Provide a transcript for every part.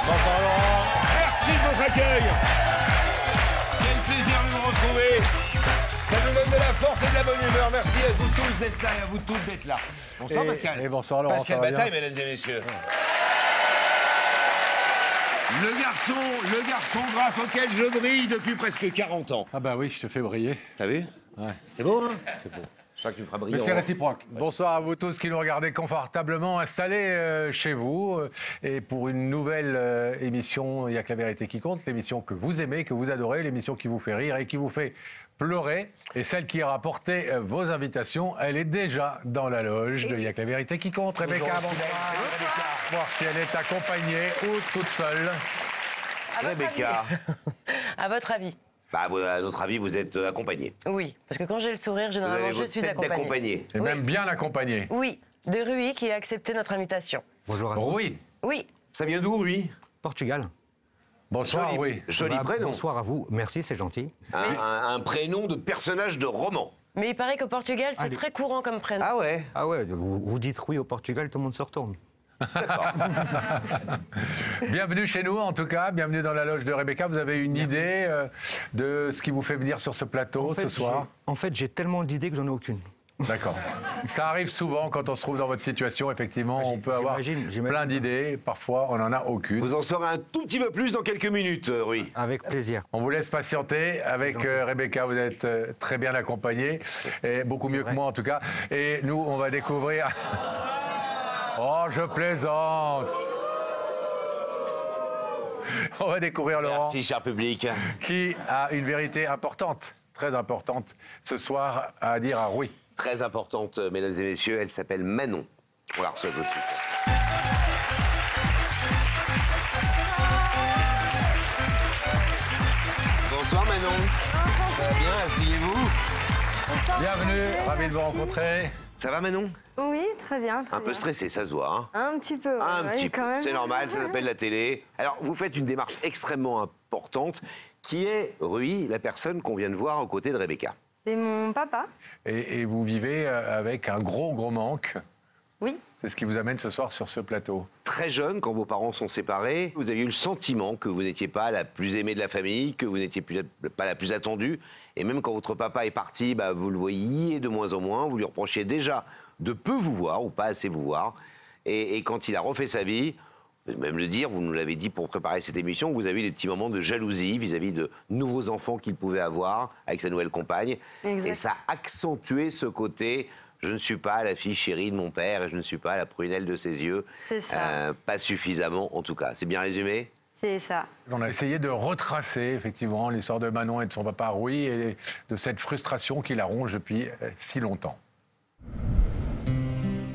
Bonsoir Laurent. Merci de votre accueil. Quel plaisir de vous retrouver. Ça nous donne de la force et de la bonne humeur. Merci à vous tous d'être là et à vous toutes d'être là. Bonsoir Pascal. Et bonsoir Laurent. Pascal Bataille, mesdames et messieurs. Le garçon grâce auquel je brille depuis presque 40 ans. Ah bah oui, je te fais briller. T'as vu? Ouais. C'est beau, hein? C'est beau. Je crois que tu me feras briller. Mais c'est réciproque. Bonsoir à vous tous qui nous regardez confortablement installés chez vous. Et pour une nouvelle émission, il n'y a que la vérité qui compte, l'émission que vous aimez, que vous adorez, l'émission qui vous fait rire et qui vous fait pleurer. Et celle qui a rapporté vos invitations, elle est déjà dans la loge de Il n'y a que la vérité qui compte. Rebecca, bonsoir. Voir si elle est accompagnée ou toute seule. Rebecca. À votre avis? Bah, à notre avis, vous êtes accompagné. Oui, parce que quand j'ai le sourire, généralement, je suis accompagnée. Et même bien accompagnée. Oui, de Rui qui a accepté notre invitation. Bonjour à tous. Oui. Oui. Ça vient d'où, lui? Portugal. Bonsoir, oui. Joli prénom. Bonsoir à vous. Merci, c'est gentil. Un prénom de personnage de roman. Mais il paraît qu'au Portugal, c'est Allez. très courant comme prénom. Ah ouais? Ah ouais, vous dites oui au Portugal, tout le monde se retourne. Bienvenue chez nous, en tout cas. Bienvenue dans la loge de Rebecca. Vous avez une idée de ce qui vous fait venir sur ce plateau ce soir? En fait, j'ai tellement d'idées que j'en ai aucune. D'accord. Ça arrive souvent quand on se trouve dans votre situation. Effectivement, on peut avoir plein d'idées. Parfois, on n'en a aucune. Vous en saurez un tout petit peu plus dans quelques minutes, Rui. Avec plaisir. On vous laisse patienter. Avec Rebecca, vous êtes très bien accompagnée. Et beaucoup mieux que moi, en tout cas. Et nous, on va découvrir... Oh, je plaisante. On va découvrir Laurent. Merci, cher public. Qui a une vérité importante, très importante, ce soir à dire à Rui. Très importante, mesdames et messieurs, elle s'appelle Manon. On la reçoit tout de suite. Bonsoir Manon. Ça va bien, asseyez-vous. Bienvenue, ravi de vous rencontrer. Ça va Manon? Oui, très bien. Un peu stressé, ça se voit. Hein? Un petit peu. Un oui, petit quand peu, même. c'est normal, ça s'appelle la télé. Alors, vous faites une démarche extrêmement importante, qui est, Rui, la personne qu'on vient de voir aux côtés de Rebecca. C'est mon papa. Et vous vivez avec un gros manque. Oui. C'est ce qui vous amène ce soir sur ce plateau. Très jeune, quand vos parents sont séparés, vous aviez eu le sentiment que vous n'étiez pas la plus aimée de la famille, que vous n'étiez pas la plus attendue. Et même quand votre papa est parti, bah, vous le voyiez de moins en moins. Vous lui reprochiez déjà de peu vous voir ou pas assez vous voir. Et quand il a refait sa vie, je vais même le dire, vous nous l'avez dit pour préparer cette émission, vous avez eu des petits moments de jalousie vis-à-vis de nouveaux enfants qu'il pouvait avoir avec sa nouvelle compagne. Exact. Et ça a accentué ce côté... Je ne suis pas la fille chérie de mon père et je ne suis pas la prunelle de ses yeux. C'est ça. Pas suffisamment, en tout cas. C'est bien résumé? C'est ça. On a essayé de retracer, effectivement, l'histoire de Manon et de son papa Rui et de cette frustration qui la ronge depuis si longtemps.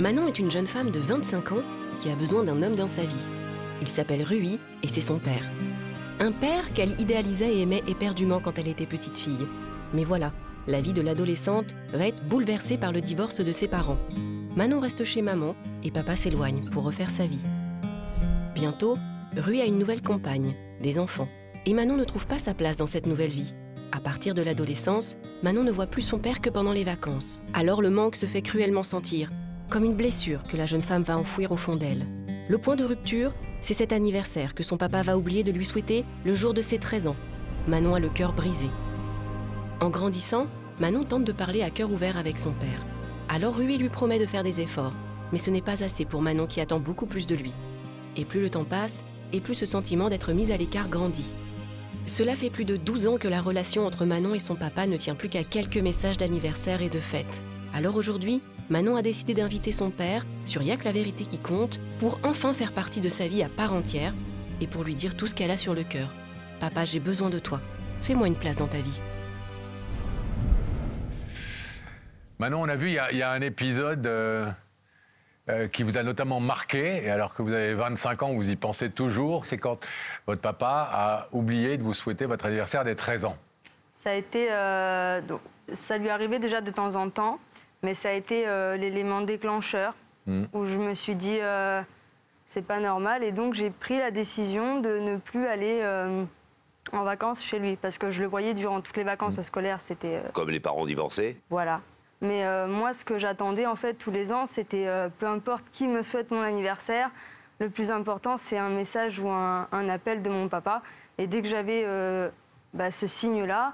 Manon est une jeune femme de 25 ans qui a besoin d'un homme dans sa vie. Il s'appelle Rui et c'est son père. Un père qu'elle idéalisait et aimait éperdument quand elle était petite fille. Mais voilà, la vie de l'adolescente va être bouleversée par le divorce de ses parents. Manon reste chez maman et papa s'éloigne pour refaire sa vie. Bientôt, Rui a une nouvelle compagne, des enfants. Et Manon ne trouve pas sa place dans cette nouvelle vie. À partir de l'adolescence, Manon ne voit plus son père que pendant les vacances. Alors le manque se fait cruellement sentir, comme une blessure que la jeune femme va enfouir au fond d'elle. Le point de rupture, c'est cet anniversaire que son papa va oublier de lui souhaiter le jour de ses 13 ans. Manon a le cœur brisé. En grandissant, Manon tente de parler à cœur ouvert avec son père. Alors Rui lui promet de faire des efforts, mais ce n'est pas assez pour Manon qui attend beaucoup plus de lui. Et plus le temps passe, et plus ce sentiment d'être mise à l'écart grandit. Cela fait plus de 12 ans que la relation entre Manon et son papa ne tient plus qu'à quelques messages d'anniversaire et de fête. Alors aujourd'hui, Manon a décidé d'inviter son père sur Y'a que la vérité qui compte pour enfin faire partie de sa vie à part entière et pour lui dire tout ce qu'elle a sur le cœur. « Papa, j'ai besoin de toi. Fais-moi une place dans ta vie. » Manon, on a vu, il y a un épisode qui vous a notamment marqué, et alors que vous avez 25 ans, vous y pensez toujours, c'est quand votre papa a oublié de vous souhaiter votre anniversaire des 13 ans. Ça a été... donc, ça lui arrivait déjà de temps en temps, mais ça a été l'élément déclencheur où je me suis dit c'est pas normal, et donc j'ai pris la décision de ne plus aller en vacances chez lui, parce que je le voyais durant toutes les vacances scolaires, c'était... Comme les parents divorcés. Voilà. Mais moi, ce que j'attendais, en fait, tous les ans, c'était peu importe qui me souhaite mon anniversaire, le plus important, c'est un message ou un appel de mon papa. Et dès que j'avais ce signe-là,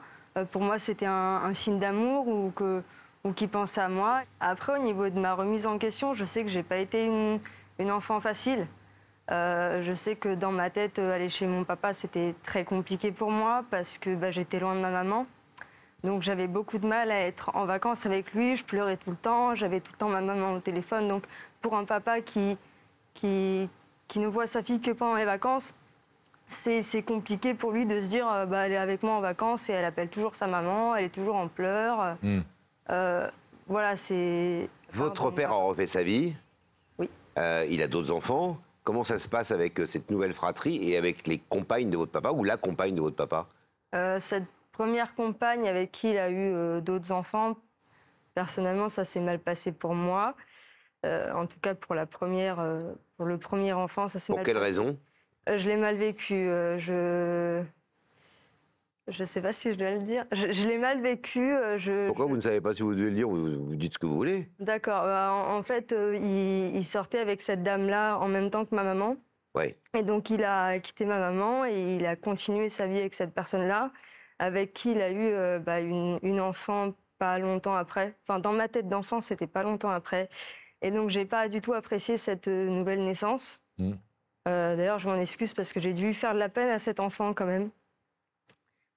pour moi, c'était un signe d'amour ou qu'il pensait à moi. Après, au niveau de ma remise en question, je sais que j'ai pas été une enfant facile. Je sais que dans ma tête, aller chez mon papa, c'était très compliqué pour moi parce que j'étais loin de ma maman. Donc j'avais beaucoup de mal à être en vacances avec lui, je pleurais tout le temps, j'avais tout le temps ma maman au téléphone. Donc pour un papa qui ne voit sa fille que pendant les vacances, c'est compliqué pour lui de se dire elle est avec moi en vacances et elle appelle toujours sa maman, elle est toujours en pleurs. Voilà, c'est... Votre père a refait sa vie. Oui. Il a d'autres enfants. Comment ça se passe avec cette nouvelle fratrie et avec les compagnes de votre papa ou la compagne de votre papa? Cette première compagne avec qui il a eu d'autres enfants, personnellement, ça s'est mal passé pour moi. En tout cas, pour le premier enfant, ça s'est mal passé. Pour quelle raison? Je l'ai mal vécu. Je ne sais pas si je dois le dire. Je l'ai mal vécu. Pourquoi vous ne savez pas si vous devez le dire? Vous dites ce que vous voulez. D'accord. En fait, il sortait avec cette dame-là en même temps que ma maman. Ouais. Et donc, il a quitté ma maman et il a continué sa vie avec cette personne-là, avec qui il a eu une enfant pas longtemps après. Enfin, dans ma tête d'enfant, c'était pas longtemps après. Et donc, j'ai pas du tout apprécié cette nouvelle naissance. D'ailleurs, je m'en excuse parce que j'ai dû faire de la peine à cet enfant quand même.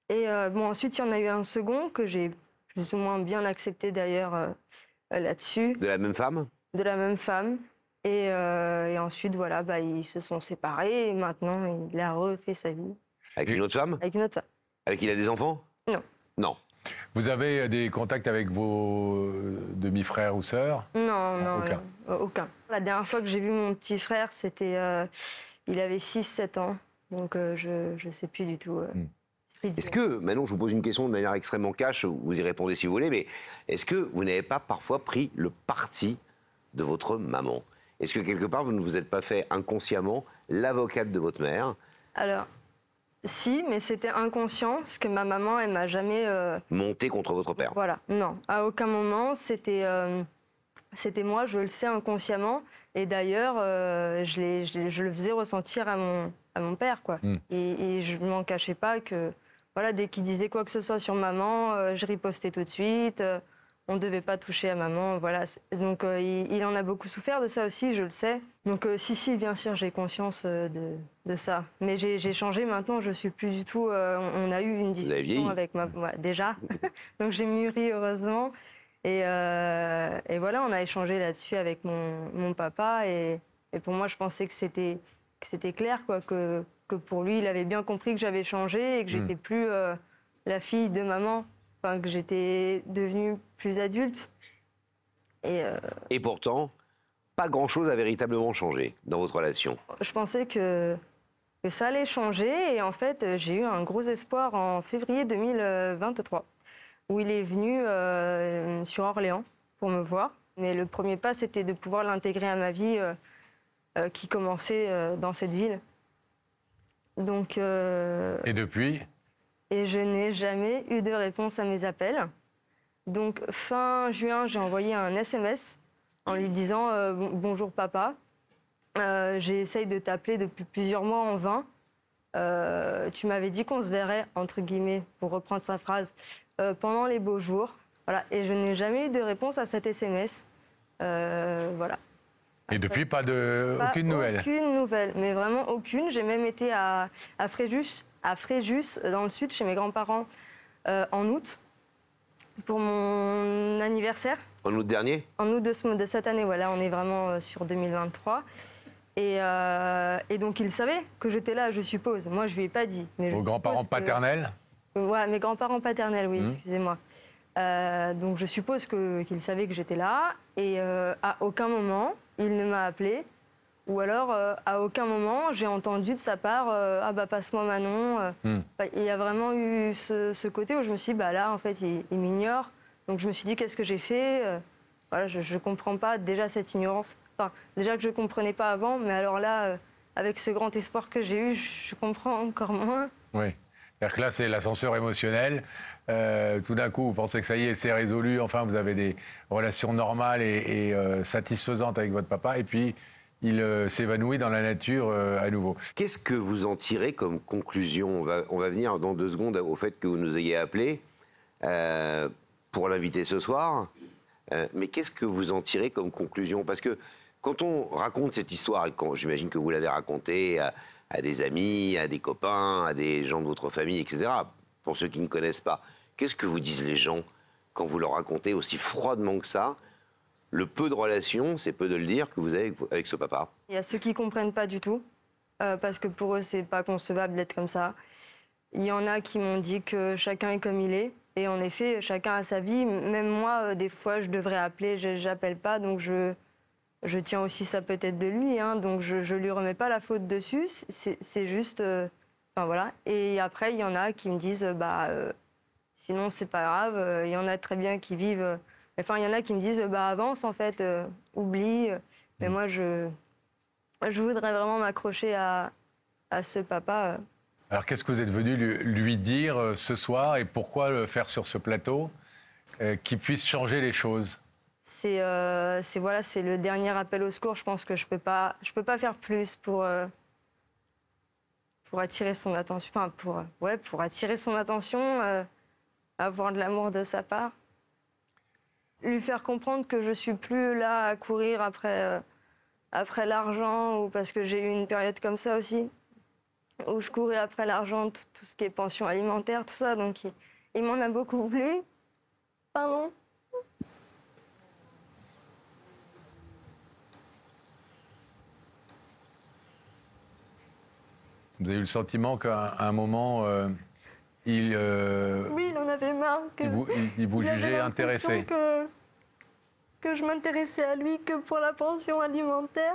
Et ensuite, il y en a eu un second que j'ai plus ou moins bien accepté d'ailleurs là-dessus. De la même femme? De la même femme. Et ensuite, voilà, ils se sont séparés et maintenant, il a refait sa vie. Avec une autre femme? Avec une autre femme. Avec qui il a des enfants? Non. Non. Vous avez des contacts avec vos demi-frères ou sœurs? Non, Aucun. Aucun. La dernière fois que j'ai vu mon petit frère, c'était... il avait 6-7 ans. Donc, je ne sais plus du tout... Est-ce que, maintenant je vous pose une question de manière extrêmement cash, vous y répondez si vous voulez, mais est-ce que vous n'avez pas parfois pris le parti de votre maman? Est-ce que quelque part vous ne vous êtes pas fait inconsciemment l'avocate de votre mère? Alors, si, mais c'était inconscient, parce que ma maman, elle m'a jamais... Monté contre votre père? Voilà, non. À aucun moment, c'était moi, je le sais inconsciemment. Et d'ailleurs, je le faisais ressentir à mon père, quoi. Et je ne m'en cachais pas que... Voilà, dès qu'il disait quoi que ce soit sur maman, je ripostais tout de suite. On ne devait pas toucher à maman, voilà. Donc, il en a beaucoup souffert de ça aussi, je le sais. Donc, si, bien sûr, j'ai conscience de ça. Mais j'ai changé maintenant, je suis plus du tout... on a eu une discussion avec ma... Ouais, déjà. Donc, j'ai mûri, heureusement. Et voilà, on a échangé là-dessus avec mon papa. Et pour moi, je pensais que c'était clair, quoi, que pour lui, il avait bien compris que j'avais changé et que j'étais plus la fille de maman, enfin, que j'étais devenue plus adulte. Et pourtant, pas grand-chose a véritablement changé dans votre relation. Je pensais que ça allait changer et en fait, j'ai eu un gros espoir en février 2023 où il est venu sur Orléans pour me voir. Mais le premier pas, c'était de pouvoir l'intégrer à ma vie qui commençait dans cette ville. Donc, et depuis? Et je n'ai jamais eu de réponse à mes appels. Donc, fin juin, j'ai envoyé un SMS en lui disant bonjour papa, j'essaye de t'appeler depuis plusieurs mois en vain. Tu m'avais dit qu'on se verrait, entre guillemets, pour reprendre sa phrase, pendant les beaux jours. Voilà. Et je n'ai jamais eu de réponse à cet SMS. Voilà. Et depuis, aucune nouvelle? Aucune nouvelle, mais vraiment aucune. J'ai même été à Fréjus, dans le sud, chez mes grands-parents, en août, pour mon anniversaire. En août dernier? En août de cette année, voilà, on est vraiment sur 2023. Et donc, il savait que j'étais là, je suppose. Moi, je ne lui ai pas dit. Mais vos grands-parents paternels? Ouais, mes grands-parents paternels, oui, excusez-moi. Donc, je suppose qu'il savait que j'étais là. Et à aucun moment, il ne m'a appelé. Ou alors, à aucun moment, j'ai entendu de sa part ah bah passe-moi Manon. Il y a vraiment eu ce côté où je me suis dit, bah là, en fait, il m'ignore. Donc, je me suis dit, qu'est-ce que j'ai fait? Voilà, je ne comprends pas déjà cette ignorance. Enfin, déjà que je ne comprenais pas avant, mais alors là, avec ce grand espoir que j'ai eu, je comprends encore moins. Oui. C'est-à-dire que là, c'est l'ascenseur émotionnel. Tout d'un coup, vous pensez que ça y est, c'est résolu. Enfin, vous avez des relations normales et satisfaisantes avec votre papa. Et puis, il s'évanouit dans la nature à nouveau. Qu'est-ce que vous en tirez comme conclusion ? On va venir dans 2 secondes au fait que vous nous ayez appelé pour l'inviter ce soir. Mais qu'est-ce que vous en tirez comme conclusion ? Parce que quand on raconte cette histoire, et j'imagine que vous l'avez racontée à des amis, à des copains, à des gens de votre famille, etc., pour ceux qui ne connaissent pas, qu'est-ce que vous disent les gens quand vous leur racontez aussi froidement que ça le peu de relations, c'est peu de le dire, que vous avez avec ce papa? Il y a ceux qui ne comprennent pas du tout, parce que pour eux, c'est pas concevable d'être comme ça. Il y en a qui m'ont dit que chacun est comme il est. Et en effet, chacun a sa vie. Même moi, des fois, je devrais appeler, j'appelle pas. Donc je tiens aussi ça peut-être de lui. Hein, donc je lui remets pas la faute dessus. C'est juste... Enfin voilà. Et après, il y en a qui me disent, sinon, c'est pas grave. Il y en a très bien qui vivent... Enfin, il y en a qui me disent, avance en fait, oublie. Mais moi, je voudrais vraiment m'accrocher à ce papa. Alors, qu'est-ce que vous êtes venu lui dire ce soir et pourquoi le faire sur ce plateau qui puisse changer les choses? C'est le dernier appel au secours. Je pense que je peux pas faire plus pour attirer son attention. Enfin, pour attirer son attention, avoir de l'amour de sa part. Lui faire comprendre que je suis plus là à courir après l'argent, ou parce que j'ai eu une période comme ça aussi, où je courais après l'argent, tout ce qui est pension alimentaire, tout ça. Donc il m'en a beaucoup plu. Pardon. Vous avez eu le sentiment qu'à un moment, Oui, il en avait marre. Il vous jugeait intéressé. Que je m'intéressais à lui que pour la pension alimentaire.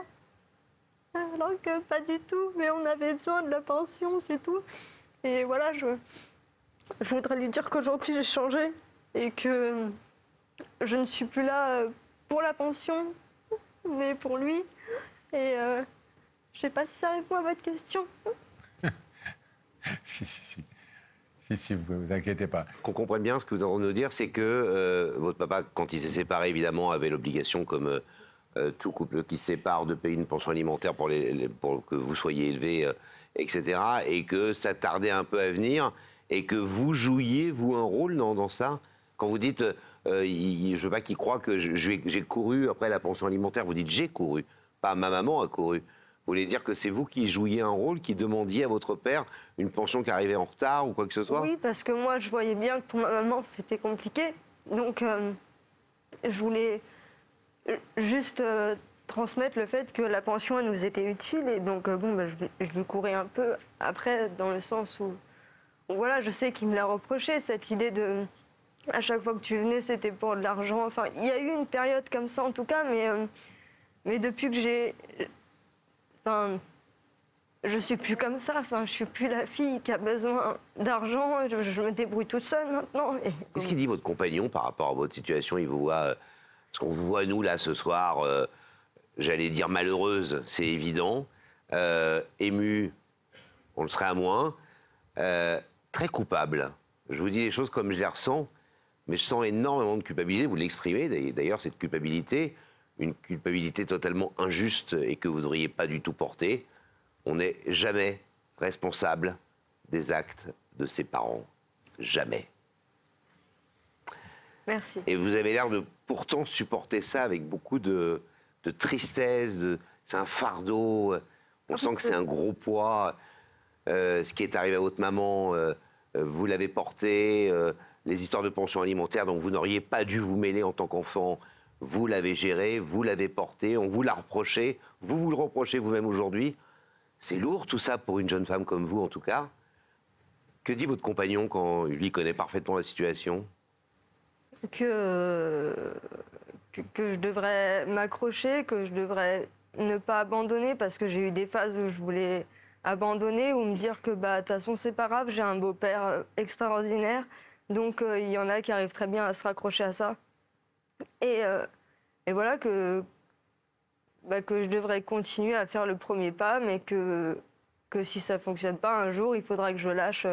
Alors que pas du tout, mais on avait besoin de la pension, c'est tout. Et voilà, je voudrais lui dire qu'aujourd'hui j'ai changé et que je ne suis plus là pour la pension, mais pour lui. Et je sais pas si ça répond à votre question. Si, vous inquiétez pas. Qu'on comprenne bien ce que vous êtes en train de nous dire, c'est que votre papa, quand il s'est séparé, évidemment, avait l'obligation, comme tout couple qui se sépare, de payer une pension alimentaire pour que vous soyez élevé, etc. Et que ça tardait un peu à venir, et que vous jouiez, vous, un rôle dans ça. Quand vous dites, je veux pas qu'il croie que j'ai couru après la pension alimentaire, vous dites j'ai couru, pas ma maman a couru. Vous voulez dire que c'est vous qui jouiez un rôle, qui demandiez à votre père une pension qui arrivait en retard ou quoi que ce soit? Oui, parce que moi, je voyais bien que pour ma maman, c'était compliqué. Donc, je voulais juste transmettre le fait que la pension, elle nous était utile. Et donc, je lui courais un peu après, dans le sens où voilà, je sais qu'il me l'a reproché, cette idée de... À chaque fois que tu venais, c'était pour de l'argent. Enfin, il y a eu une période comme ça, en tout cas, mais depuis que j'ai... Enfin, je suis plus comme ça. Enfin, je suis plus la fille qui a besoin d'argent. Je me débrouille toute seule maintenant. Qu'est-ce qu'il dit votre compagnon par rapport à votre situation? Il vous voit, parce qu'on vous voit nous là ce soir, j'allais dire malheureuse, c'est évident, émue, on le serait à moins, très coupable. Je vous dis les choses comme je les ressens, mais je sens énormément de culpabilité. Vous l'exprimez d'ailleurs, cette culpabilité. Une culpabilité totalement injuste et que vous ne devriez pas du tout porter. On n'est jamais responsable des actes de ses parents. Jamais. Merci. Et vous avez l'air de pourtant supporter ça avec beaucoup de tristesse. C'est un fardeau. On sent que c'est un gros poids. Ce qui est arrivé à votre maman, vous l'avez porté. Les histoires de pension alimentaire dont vous n'auriez pas dû vous mêler en tant qu'enfant, vous l'avez géré, vous l'avez porté, on vous l'a reproché, vous le reprochez vous-même aujourd'hui. C'est lourd tout ça pour une jeune femme comme vous en tout cas. Que dit votre compagnon quand lui connaît parfaitement la situation? Que je devrais m'accrocher, que je devrais ne pas abandonner, parce que j'ai eu des phases où je voulais abandonner ou me dire que de toute façon c'est pas grave, j'ai un beau-père extraordinaire, donc il y en a qui arrivent très bien à se raccrocher à ça. Et voilà que je devrais continuer à faire le premier pas, mais que si ça ne fonctionne pas, un jour, il faudra que je lâche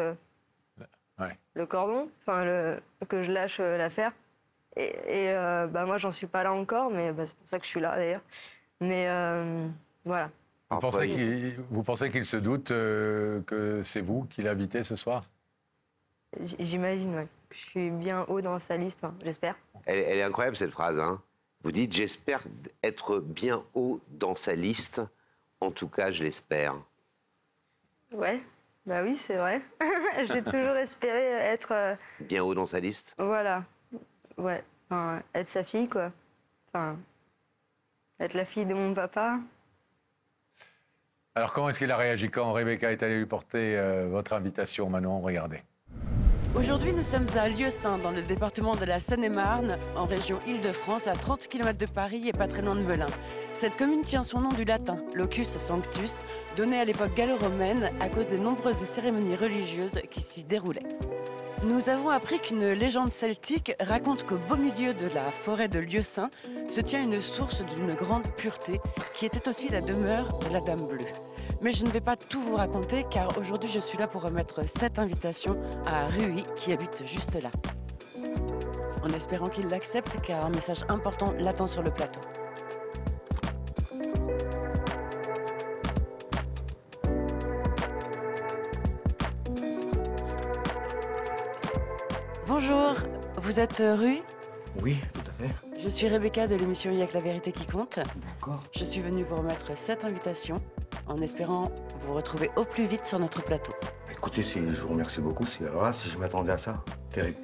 le cordon, que je lâche l'affaire. Et moi, j'en suis pas là encore, mais c'est pour ça que je suis là, d'ailleurs. Mais Voilà. Vous pensez qu'il se doute que c'est vous qui l'invitez ce soir? J'imagine, ouais. Je suis bien haut dans sa liste, hein, j'espère. Elle est incroyable, cette phrase. Hein. Vous dites, j'espère être bien haut dans sa liste. En tout cas, je l'espère. Ouais, bah oui, c'est vrai. J'ai toujours espéré être... Bien haut dans sa liste? Voilà. Ouais. Enfin, être sa fille, quoi. Enfin, être la fille de mon papa. Alors, comment est-ce qu'il a réagi quand Rebecca est allée lui porter votre invitation, Manon? Regardez. Aujourd'hui, nous sommes à Lieusaint, dans le département de la Seine-et-Marne, en région Île-de-France, à 30 km de Paris et pas très loin de Melun. Cette commune tient son nom du latin, locus sanctus, donné à l'époque gallo-romaine à cause des nombreuses cérémonies religieuses qui s'y déroulaient. Nous avons appris qu'une légende celtique raconte qu'au beau milieu de la forêt de Lieusaint se tient une source d'une grande pureté qui était aussi la demeure de la Dame Bleue. Mais je ne vais pas tout vous raconter car aujourd'hui je suis là pour remettre cette invitation à Rui qui habite juste là. En espérant qu'il l'accepte car un message important l'attend sur le plateau. Bonjour, vous êtes Rui? Oui, tout à fait. Je suis Rebecca de l'émission Il y a que la vérité qui compte. D'accord. Je suis venue vous remettre cette invitation en espérant vous retrouver au plus vite sur notre plateau. Écoutez, je vous remercie beaucoup. Alors là, si je m'attendais à ça, terrible.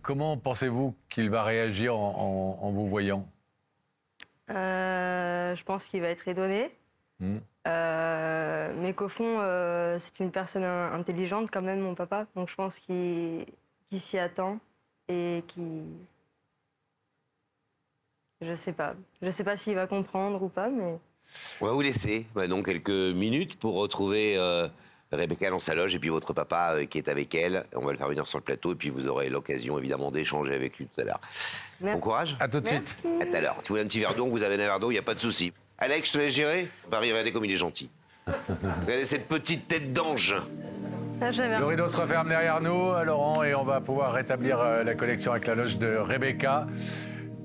Comment pensez-vous qu'il va réagir en vous voyant? Je pense qu'il va être étonné. Mais qu'au fond, c'est une personne intelligente quand même, mon papa. Donc je pense qu'il s'y attend et qu'il... Je sais pas. Je sais pas s'il va comprendre ou pas, mais... On va vous laisser donc quelques minutes pour retrouver Rebecca dans sa loge et puis votre papa qui est avec elle. On va le faire venir sur le plateau et puis vous aurez l'occasion évidemment d'échanger avec lui tout à l'heure. Bon courage. À tout de suite. À tout à l'heure. Si vous voulez un petit verre d'eau, vous avez un verre d'eau, il n'y a pas de souci. Alex, je te laisse gérer. Paris, regardez comme il est gentil. Regardez cette petite tête d'ange. Le rideau se referme derrière nous, Laurent, et on va pouvoir rétablir la connexion avec la loge de Rebecca,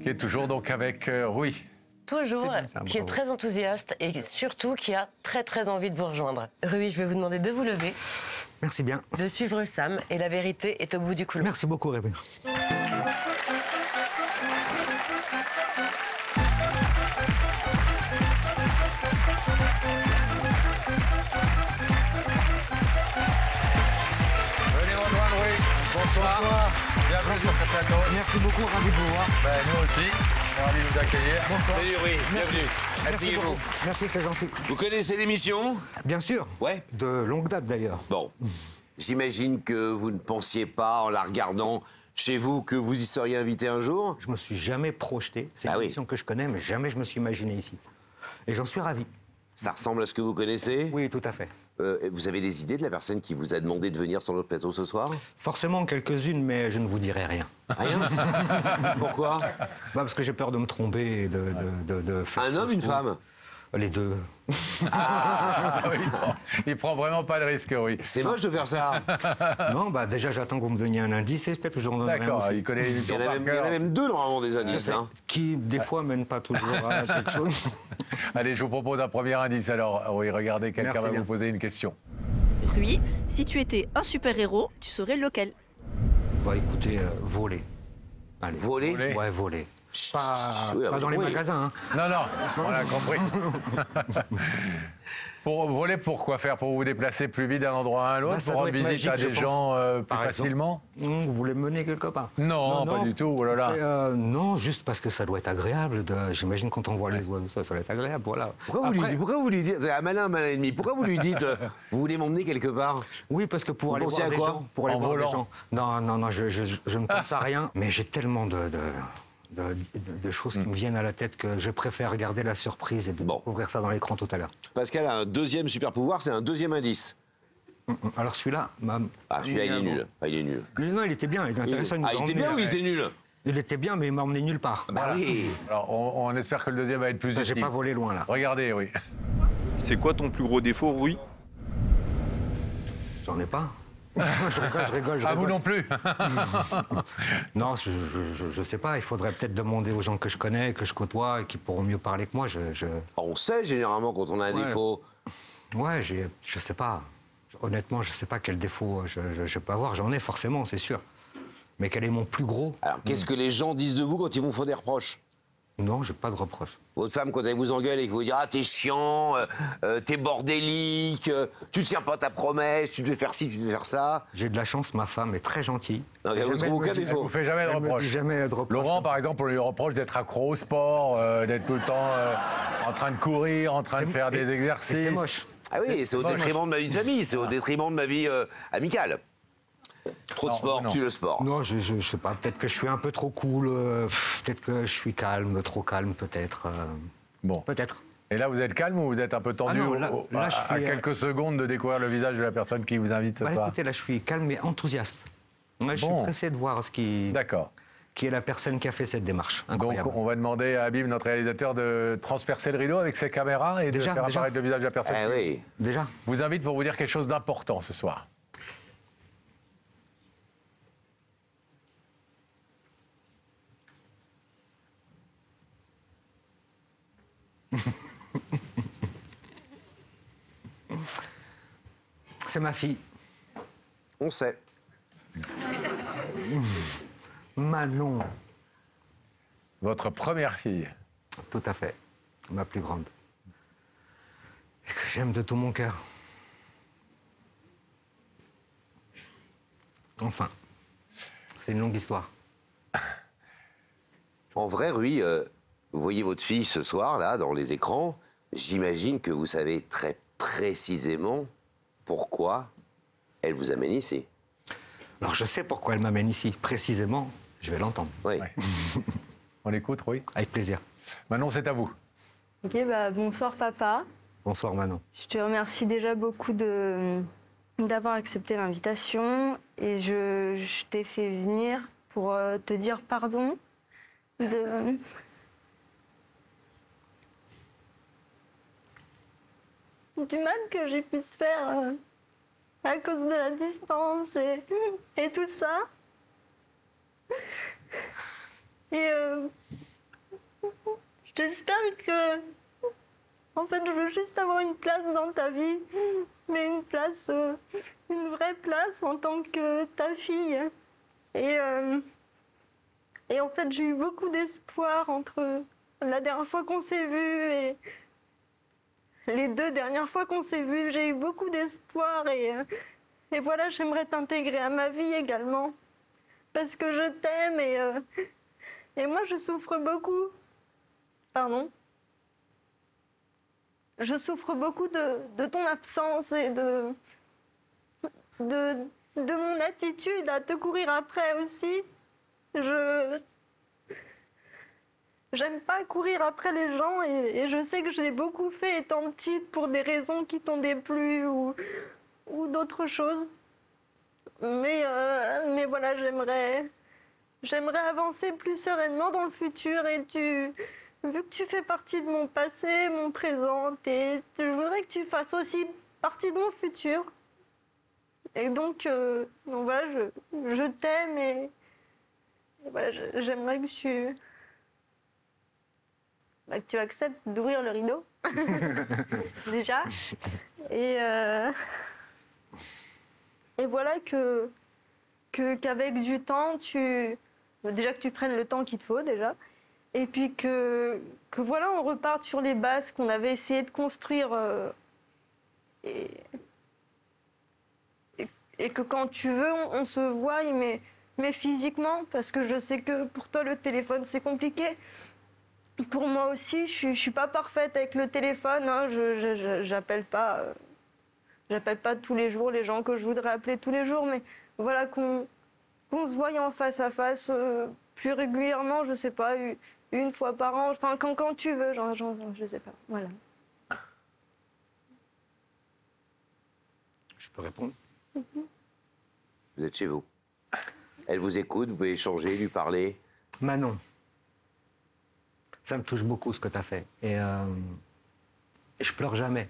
qui est toujours donc avec Rui. Toujours, bien ça, qui est bravo. très enthousiaste et surtout qui a très envie de vous rejoindre. Rui, je vais vous demander de vous lever, Merci bien. de suivre Sam et la vérité est au bout du couloir. Merci beaucoup, Rebecca. Venez rejoindre Rui. Bonsoir. Bienvenue sur ce plateau. Merci beaucoup, ravi de vous voir. Nous aussi, ravis de vous accueillir. Salut Rui, bienvenue. Asseyez-vous. beaucoup. Merci, c'est gentil. Vous connaissez l'émission? Bien sûr. Ouais. De longue date, d'ailleurs. Bon. J'imagine que vous ne pensiez pas, en la regardant chez vous, que vous y seriez invité un jour? Je me suis jamais projeté. C'est Ah une oui. émission que je connais, mais jamais je me suis imaginé ici. Et j'en suis ravi. Ça ressemble à ce que vous connaissez? Oui, tout à fait. Vous avez des idées de la personne qui vous a demandé de venir sur notre plateau ce soir? Forcément quelques-unes, mais je ne vous dirai rien. Rien? Pourquoi? Parce que j'ai peur de me tromper et de faire Un homme, fausse une route. femme? Les deux. Il prend vraiment pas de risque, Rui. C'est moche de faire ça. Non, déjà j'attends que vous me donniez un indice et peut-être que je vous en donnerai un D'accord, aussi. il connaît Il y l'émission en a par même, il y en a cœur. même deux normalement des indices. Hein. Qui, des fois, mène pas toujours à quelque chose. Allez, je vous propose un premier indice alors. Rui, regardez, quelqu'un Merci va bien. vous poser une question. Rui, si tu étais un super-héros, tu serais lequel? Écoutez, voler. Allez. Voler? Voler. Ouais, voler. Pas, Oui, pas dans les oui. magasins. Hein. Non, on a compris. Pour voler, pour quoi faire? Pour vous déplacer plus vite d'un endroit à un autre? Ça Pour doit rendre être visite à magique, des je pense. gens plus Par exemple. facilement? Vous voulez me mener quelque part? Non, pas du tout, oh là là. Non, juste parce que ça doit être agréable. J'imagine quand on voit les oiseaux, ça doit être agréable, voilà. Pourquoi vous lui dites, un malin et demi, pourquoi vous lui dites, vous voulez m'emmener quelque part? Oui, parce que pour Vous aller pensiez voir à des quoi? gens, pour aller En voir des volant. gens. Non, je ne pense à rien. Mais j'ai tellement de choses qui me viennent à la tête que je préfère garder la surprise et de découvrir ça dans l'écran tout à l'heure. Pascal a un deuxième super pouvoir, c'est un deuxième indice. Alors celui-là... Celui-là, il est nul. Il est nul. Non, il était bien, il était intéressant. Il était bien ou il était nul? Il était bien, mais il m'a emmené nulle part. Bah oui. Alors, on espère que le deuxième va être plus Ça, j'ai utile. pas volé loin, là. Regardez, oui. C'est quoi ton plus gros défaut, Rui? J'en ai pas. Je rigole. Ah, vous non plus. Non, je sais pas. Il faudrait peut-être demander aux gens que je connais, que je côtoie, et qui pourront mieux parler que moi. On sait généralement quand on a un défaut. Ouais, je sais pas. Honnêtement, je sais pas quel défaut je peux avoir. J'en ai forcément, c'est sûr. Mais quel est mon plus gros? Alors, qu'est-ce que les gens disent de vous quand ils vous font des reproches? Non, j'ai pas de reproches. Votre femme, quand elle vous engueule et que vous dit « Ah, t'es chiant, t'es bordélique, tu ne tiens pas ta promesse, tu devais faire ci, tu devais faire ça. » J'ai de la chance, ma femme est très gentille. Donc, elle vous trouve aucun défaut. Elle vous fait jamais de Elle me reproches. dit jamais de reproches. Laurent, par exemple, on lui reproche d'être accro au sport, d'être tout le temps en train de courir, en train de faire des exercices. C'est moche. Ah oui, c'est au détriment de ma vie de famille, c'est au détriment de ma vie amicale. Trop de sport, tue le sport. Non, je sais pas. Peut-être que je suis un peu trop cool. Peut-être que je suis calme, trop calme, peut-être. Bon. Peut-être. Et là, vous êtes calme ou vous êtes un peu tendu non, là, je suis, à quelques secondes de découvrir le visage de la personne qui vous invite ce soir? Écoutez, là, je suis calme mais enthousiaste. Ouais, je suis pressé de voir D'accord. Qui est la personne qui a fait cette démarche. Incroyable. Donc, on va demander à Habib, notre réalisateur, de transpercer le rideau avec ses caméras et de faire apparaître le visage de la personne. Ah oui. Déjà. Vous invite pour vous dire quelque chose d'important ce soir. C'est ma fille. On sait. Manon. Votre première fille. Tout à fait. Ma plus grande. Et que j'aime de tout mon cœur. Enfin. C'est une longue histoire. En vrai, Rui, vous voyez votre fille ce soir, là, dans les écrans. J'imagine que vous savez très précisément pourquoi elle vous amène ici. Alors, je sais pourquoi elle m'amène ici. Précisément, je vais l'entendre. Oui. Ouais. On l'écoute, oui. Avec plaisir. Manon, c'est à vous. Ok, bonsoir papa. Bonsoir Manon. Je te remercie déjà beaucoup d'avoir accepté l'invitation et je t'ai fait venir pour te dire pardon du mal que j'ai pu se faire à cause de la distance et tout ça. Et j'espère que... En fait, je veux juste avoir une place dans ta vie, mais une place, une vraie place en tant que ta fille. Et en fait, j'ai eu beaucoup d'espoir entre la dernière fois qu'on s'est vus et les 2 dernières fois qu'on s'est vus. J'ai eu beaucoup d'espoir et voilà, j'aimerais t'intégrer à ma vie également. Parce que je t'aime et moi, je souffre beaucoup. Pardon? Je souffre beaucoup de ton absence et de mon attitude à te courir après aussi. J'aime pas courir après les gens et je sais que je l'ai beaucoup fait étant petite pour des raisons qui t'ont déplu ou d'autres choses. Mais voilà, j'aimerais avancer plus sereinement dans le futur et vu que tu fais partie de mon passé, mon présent, et je voudrais que tu fasses aussi partie de mon futur. Et donc voilà, je t'aime et voilà, j'aimerais que tu acceptes d'ouvrir le rideau, déjà. Et voilà qu'avec du temps, déjà que tu prennes le temps qu'il te faut, déjà. Et puis que voilà, on reparte sur les bases qu'on avait essayé de construire. Et que quand tu veux, on se voit, mais physiquement, parce que je sais que pour toi, le téléphone, c'est compliqué. Pour moi aussi, je suis pas parfaite avec le téléphone. Hein, j'appelle pas tous les jours les gens que je voudrais appeler tous les jours, mais voilà, qu'on se voie en face à face plus régulièrement, je sais pas, une fois par an, enfin quand tu veux, je sais pas, voilà. Je peux répondre? Vous êtes chez vous. Elle vous écoute, vous pouvez échanger, lui parler. Manon, ça me touche beaucoup ce que tu as fait. Et je pleure jamais.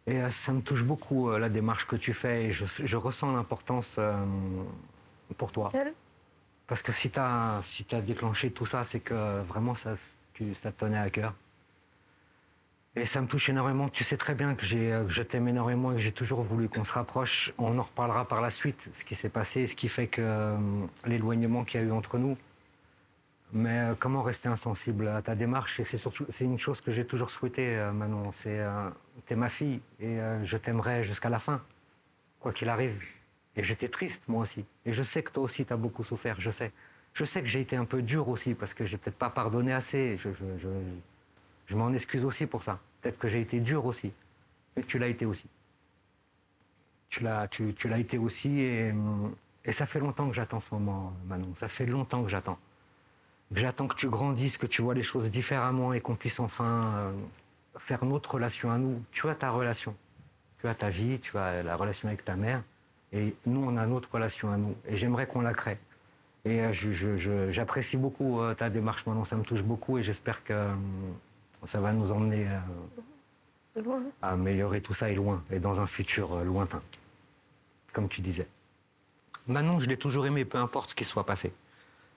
Et ça me touche beaucoup, la démarche que tu fais. Et je ressens l'importance pour toi. Parce que si tu as déclenché tout ça, c'est que vraiment ça te tenait à cœur. Et ça me touche énormément. Tu sais très bien que je t'aime énormément et que j'ai toujours voulu qu'on se rapproche. On en reparlera par la suite, ce qui s'est passé, ce qui fait que l'éloignement qu'il y a eu entre nous. Mais comment rester insensible à ta démarche? Et c'est une chose que j'ai toujours souhaité, Manon. T'es ma fille et je t'aimerai jusqu'à la fin, quoi qu'il arrive. Et j'étais triste, moi aussi. Et je sais que toi aussi, t'as beaucoup souffert, je sais. Je sais que j'ai été un peu dur aussi, parce que j'ai peut-être pas pardonné assez. Je m'en excuse aussi pour ça. Peut-être que j'ai été dur aussi. Mais tu l'as été aussi. Tu l'as été aussi et ça fait longtemps que j'attends ce moment, Manon. Ça fait longtemps que j'attends. J'attends que tu grandisses, que tu vois les choses différemment et qu'on puisse enfin faire notre relation à nous. Tu as ta relation. Tu as ta vie, tu as la relation avec ta mère. Et nous, on a notre relation à nous. Et j'aimerais qu'on la crée. Et j'apprécie beaucoup ta démarche, Manon. Ça me touche beaucoup et j'espère que ça va nous emmener à améliorer tout ça et loin, et dans un futur lointain, comme tu disais. Manon, je l'ai toujours aimé, peu importe ce qui soit passé.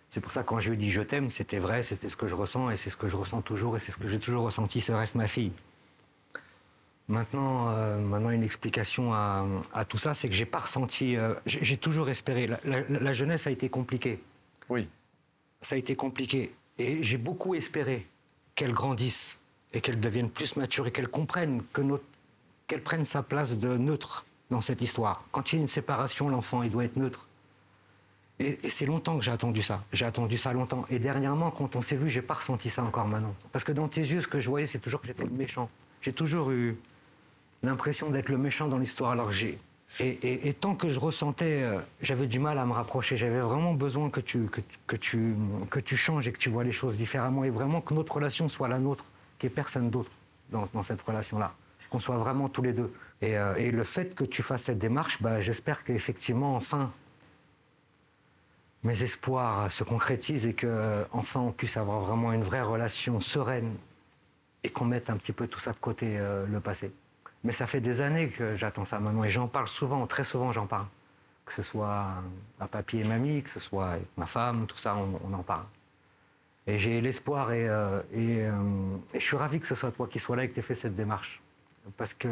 C'est pour ça que quand je lui ai dit « je t'aime », c'était vrai, c'était ce que je ressens, et c'est ce que je ressens toujours, et c'est ce que j'ai toujours ressenti, ça reste ma fille. Maintenant, une explication à tout ça, c'est que j'ai pas ressenti... j'ai toujours espéré. La jeunesse a été compliquée. Oui. Ça a été compliqué. Et j'ai beaucoup espéré qu'elle grandisse et qu'elle devienne plus mature et qu'elle comprenne qu'elle prenne sa place de neutre dans cette histoire. Quand il y a une séparation, l'enfant, il doit être neutre. Et c'est longtemps que j'ai attendu ça. J'ai attendu ça longtemps. Et dernièrement, quand on s'est vu, j'ai pas ressenti ça encore, Manon. Parce que dans tes yeux, ce que je voyais, c'est toujours que j'étais le méchant. J'ai toujours eu l'impression d'être le méchant dans l'histoire. Alors et tant que je ressentais, j'avais du mal à me rapprocher. J'avais vraiment besoin que tu changes et que tu vois les choses différemment. Et vraiment que notre relation soit la nôtre, qu'il n'y ait personne d'autre dans cette relation-là. Qu'on soit vraiment tous les deux. Et le fait que tu fasses cette démarche, j'espère qu'effectivement, enfin, mes espoirs se concrétisent et qu'enfin on puisse avoir vraiment une vraie relation sereine et qu'on mette un petit peu tout ça de côté, le passé. Mais ça fait des années que j'attends ça maintenant et j'en parle souvent, très souvent j'en parle. Que ce soit à papy et mamie, que ce soit avec ma femme, tout ça, on en parle. Et j'ai l'espoir et je suis ravi que ce soit toi qui sois là et que tu aies fait cette démarche. Parce que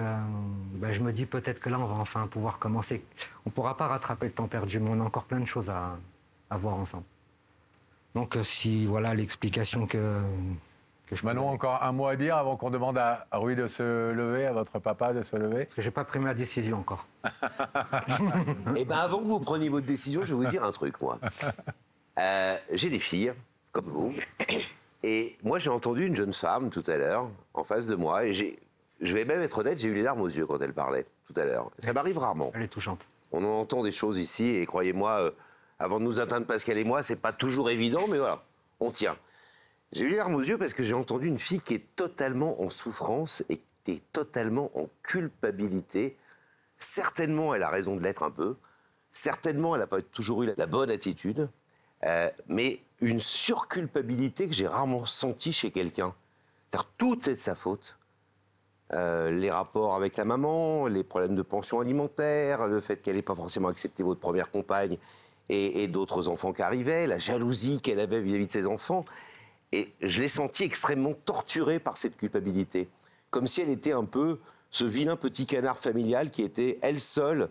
je me dis peut-être que là, on va enfin pouvoir commencer. On ne pourra pas rattraper le temps perdu, mais on a encore plein de choses à voir ensemble. Donc si voilà l'explication que je peux... Manon, encore un mot à dire avant qu'on demande à Rui de se lever, à votre papa de se lever? Parce que je n'ai pas pris ma décision encore. Eh bien, avant que vous preniez votre décision, je vais vous dire un truc, moi. J'ai des filles, comme vous, et moi j'ai entendu une jeune femme tout à l'heure, en face de moi, et je vais même être honnête, j'ai eu les larmes aux yeux quand elle parlait, tout à l'heure. Ça m'arrive rarement. Elle est touchante. On en entend des choses ici, et croyez-moi, avant de nous atteindre, Pascal et moi, c'est pas toujours évident, mais voilà, on tient. J'ai eu les larmes aux yeux parce que j'ai entendu une fille qui est totalement en souffrance et qui est totalement en culpabilité. Certainement, elle a raison de l'être un peu. Certainement, elle n'a pas toujours eu la bonne attitude. Mais une surculpabilité que j'ai rarement sentie chez quelqu'un. C'est-à-dire, tout c'est de sa faute. Les rapports avec la maman, les problèmes de pension alimentaire, le fait qu'elle n'ait pas forcément accepté votre première compagne et d'autres enfants qui arrivaient, la jalousie qu'elle avait vis-à-vis de ses enfants. Et je l'ai sentie extrêmement torturée par cette culpabilité. Comme si elle était un peu ce vilain petit canard familial qui était, elle seule,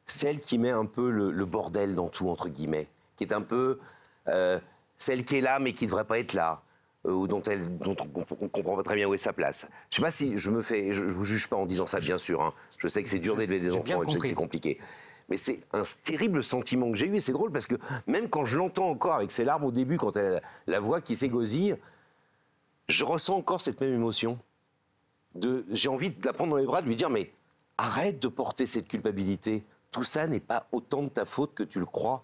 celle qui met un peu le bordel dans tout, entre guillemets. Qui est un peu celle qui est là, mais qui ne devrait pas être là. Ou dont on ne comprend pas très bien où est sa place. Je ne sais pas si je ne vous juge pas en disant ça, bien sûr. Hein. Je sais que c'est dur d'élever des enfants et je sais que c'est compliqué. Mais c'est un terrible sentiment que j'ai eu, et c'est drôle parce que même quand je l'entends encore avec ses larmes au début, quand elle a la voix qui s'égosille, je ressens encore cette même émotion. J'ai envie de la prendre dans les bras, de lui dire, mais arrête de porter cette culpabilité. Tout ça n'est pas autant de ta faute que tu le crois.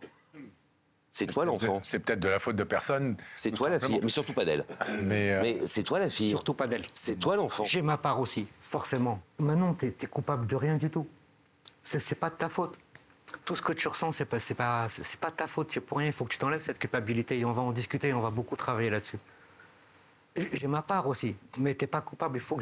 C'est toi l'enfant. C'est peut-être de la faute de personne. C'est toi la fille, mais surtout pas d'elle. Mais c'est toi la fille. Surtout pas d'elle. C'est toi l'enfant. J'ai ma part aussi, forcément. Manon, t'es coupable de rien du tout. C'est pas de ta faute. Tout ce que tu ressens, c'est pas de ta faute. C'est pour rien. Il faut que tu t'enlèves cette culpabilité et on va en discuter. On va beaucoup travailler là-dessus. J'ai ma part aussi, mais t'es pas coupable. Il faut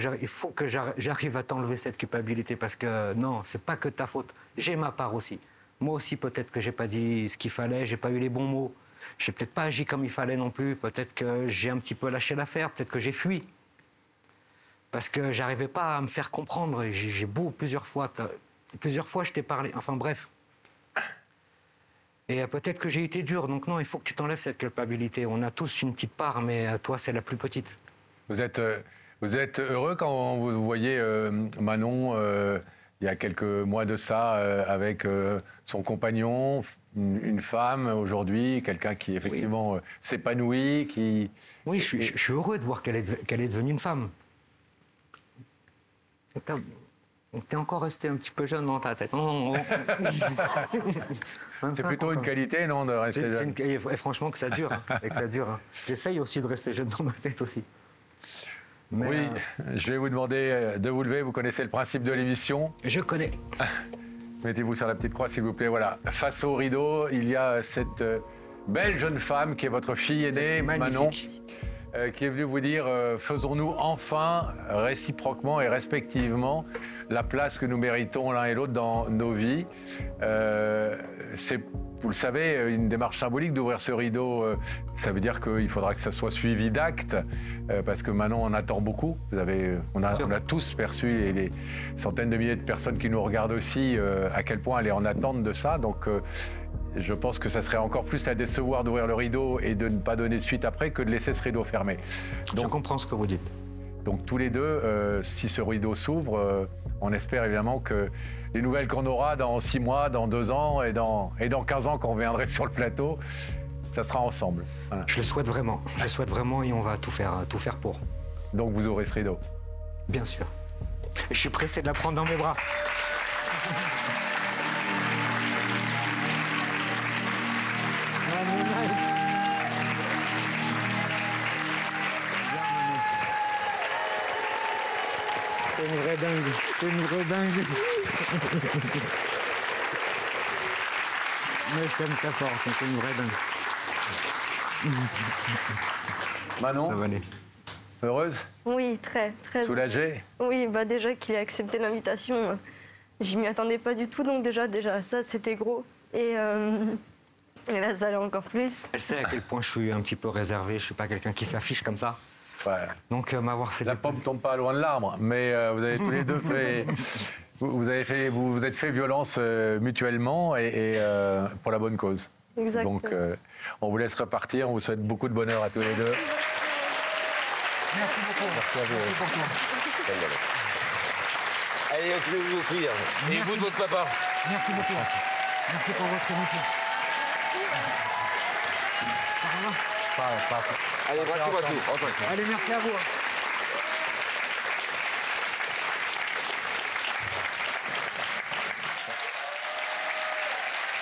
que j'arrive à t'enlever cette culpabilité parce que non, c'est pas que ta faute. J'ai ma part aussi. Moi aussi, peut-être que j'ai pas dit ce qu'il fallait, j'ai pas eu les bons mots. J'ai peut-être pas agi comme il fallait non plus. Peut-être que j'ai un petit peu lâché l'affaire. Peut-être que j'ai fui parce que j'arrivais pas à me faire comprendre. J'ai beau plusieurs fois, je t'ai parlé. Enfin bref. Et peut-être que j'ai été dur, donc non, il faut que tu t'enlèves cette culpabilité. On a tous une petite part, mais toi, c'est la plus petite. Vous êtes heureux quand vous voyez Manon, il y a quelques mois de ça, avec son compagnon, une femme aujourd'hui, quelqu'un qui effectivement s'épanouit, qui... Oui, je suis heureux de voir qu'elle est devenue une femme. T'es encore resté un petit peu jeune dans ta tête. C'est plutôt une qualité, non, de rester jeune. Et franchement, que ça dure. J'essaye aussi de rester jeune dans ma tête aussi. Mais oui, je vais vous demander de vous lever. Vous connaissez le principe de l'émission? Je connais. Mettez-vous sur la petite croix, s'il vous plaît. Voilà. Face au rideau, il y a cette belle jeune femme qui est votre fille aînée, Manon, qui est venue vous dire faisons-nous enfin, réciproquement et respectivement, la place que nous méritons l'un et l'autre dans nos vies. C'est, vous le savez, une démarche symbolique d'ouvrir ce rideau. Ça veut dire qu'il faudra que ça soit suivi d'actes, parce que Manon en attend beaucoup. On a tous perçu, et des centaines de milliers de personnes qui nous regardent aussi, à quel point elle est en attente de ça. Donc, je pense que ça serait encore plus la décevoir d'ouvrir le rideau et de ne pas donner suite après que de laisser ce rideau fermé. Donc, je comprends ce que vous dites. Donc tous les deux, si ce rideau s'ouvre, on espère évidemment que les nouvelles qu'on aura dans 6 mois, dans 2 ans et dans 15 ans quand on viendrait sur le plateau, ça sera ensemble. Voilà. Je le souhaite vraiment. Je le souhaite vraiment et on va tout faire pour. Donc vous ouvrez ce rideau? Bien sûr. Je suis pressé de la prendre dans mes bras. T'es une vraie dingue. T'es une vraie dingue. Mais je t'aime très fort. T'es une vraie dingue. Manon, ça va aller. Heureuse? Oui, très. Soulagée? Oui, déjà qu'il ait accepté l'invitation, j'y m'y attendais pas du tout. Donc déjà ça, c'était gros. Et là, ça allait encore plus. Elle sait à quel point je suis un petit peu réservé. Je suis pas quelqu'un qui s'affiche comme ça. Ouais. Donc m'avoir fait... La pomme tombe pas loin de l'arbre, mais vous avez tous les deux fait... Vous vous êtes fait violence mutuellement et pour la bonne cause. Exactement. Donc on vous laisse repartir, on vous souhaite beaucoup de bonheur à tous les deux. Merci beaucoup. Merci à vous. Merci beaucoup. Allez, je vais vous offrir. Et vous de votre papa. Merci beaucoup. Merci pour votre émission. Allez, bravo. Allez, merci à vous.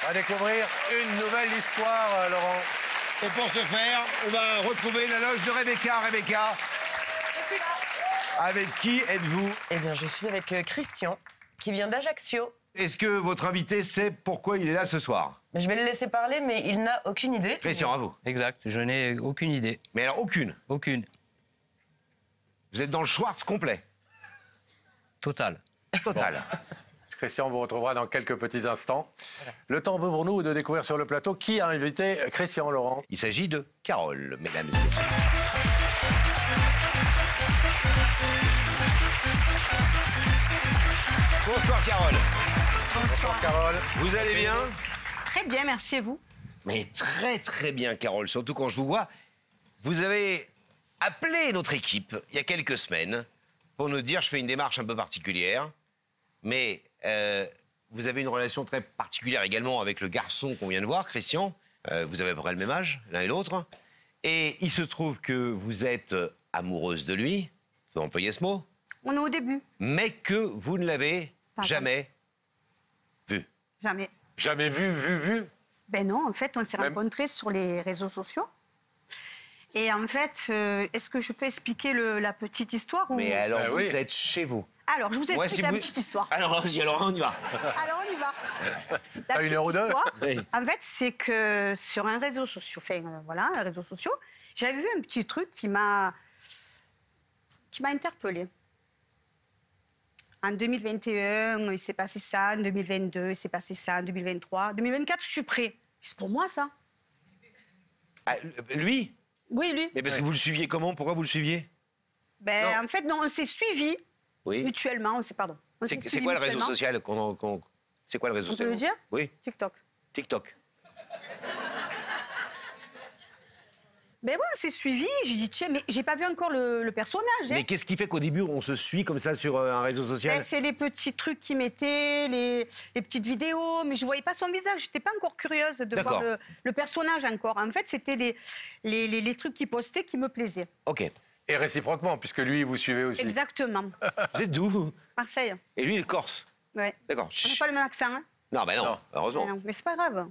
On va découvrir une nouvelle histoire, Laurent. Et pour ce faire, on va retrouver la loge de Rebecca. Rebecca, avec qui êtes-vous? Eh bien, je suis avec Christian, qui vient d'Ajaccio. Est-ce que votre invité sait pourquoi il est là ce soir? Je vais le laisser parler, mais il n'a aucune idée. Christian, à vous. Exact, je n'ai aucune idée. Mais alors, aucune? Aucune. Vous êtes dans le Schwartz complet? Total. Total. Christian, on vous retrouvera dans quelques petits instants. Voilà. Le temps pour nous de découvrir sur le plateau qui a invité Christian, Laurent. Il s'agit de Carole, mesdames et messieurs. Bonsoir Carole. Bonsoir Carole. Vous allez bien? Très bien, merci et vous? Mais très bien Carole, surtout quand je vous vois. Vous avez appelé notre équipe il y a quelques semaines pour nous dire je fais une démarche un peu particulière, mais vous avez une relation très particulière également avec le garçon qu'on vient de voir, Christian. Vous avez à peu près le même âge, l'un et l'autre. Et il se trouve que vous êtes amoureuse de lui, vous employez ce mot. On est au début. Mais que vous ne l'avez jamais vu. Jamais. Jamais vu? Ben non, en fait, on s'est rencontrés sur les réseaux sociaux. Et en fait, est-ce que je peux expliquer la petite histoire ou... Mais alors, vous êtes chez vous. Alors, je vous explique la petite histoire. Alors, vas-y, alors on y va. Alors, on y va. La petite histoire, oui. En fait, c'est que sur un réseau social, enfin, voilà, un réseau social, j'avais vu un petit truc qui m'a qui m'a interpellée. En 2021, il s'est passé ça. En 2022, il s'est passé ça. En 2023. En 2024, je suis prêt. C'est pour moi, ça. Ah, lui? Oui, lui. Mais parce que vous le suiviez comment? Pourquoi vous le suiviez? Ben, en fait, non, on s'est suivis Oui. mutuellement. On s'est, pardon. On s'est C'est suivis quoi le réseau mutuellement. social C'est quoi le réseau On peut social? le dire? Oui. TikTok. TikTok. Ben ouais, on s'est suivis. J'ai dit, tiens, mais j'ai pas vu encore le personnage. Hein. Mais qu'est-ce qui fait qu'au début, on se suit comme ça sur un réseau social? Ben, c'est les petits trucs qu'il mettait, les petites vidéos, mais je voyais pas son visage. J'étais pas encore curieuse de voir le personnage encore. En fait, c'était les trucs qu'il postait qui me plaisaient. Ok. Et réciproquement, puisque lui, vous suivez aussi. Exactement. Vous êtes d'où? Marseille. Et lui, il est corse. Ouais. D'accord. On n'a pas le même accent, hein? Non, ben non, heureusement. Mais non, mais c'est pas grave.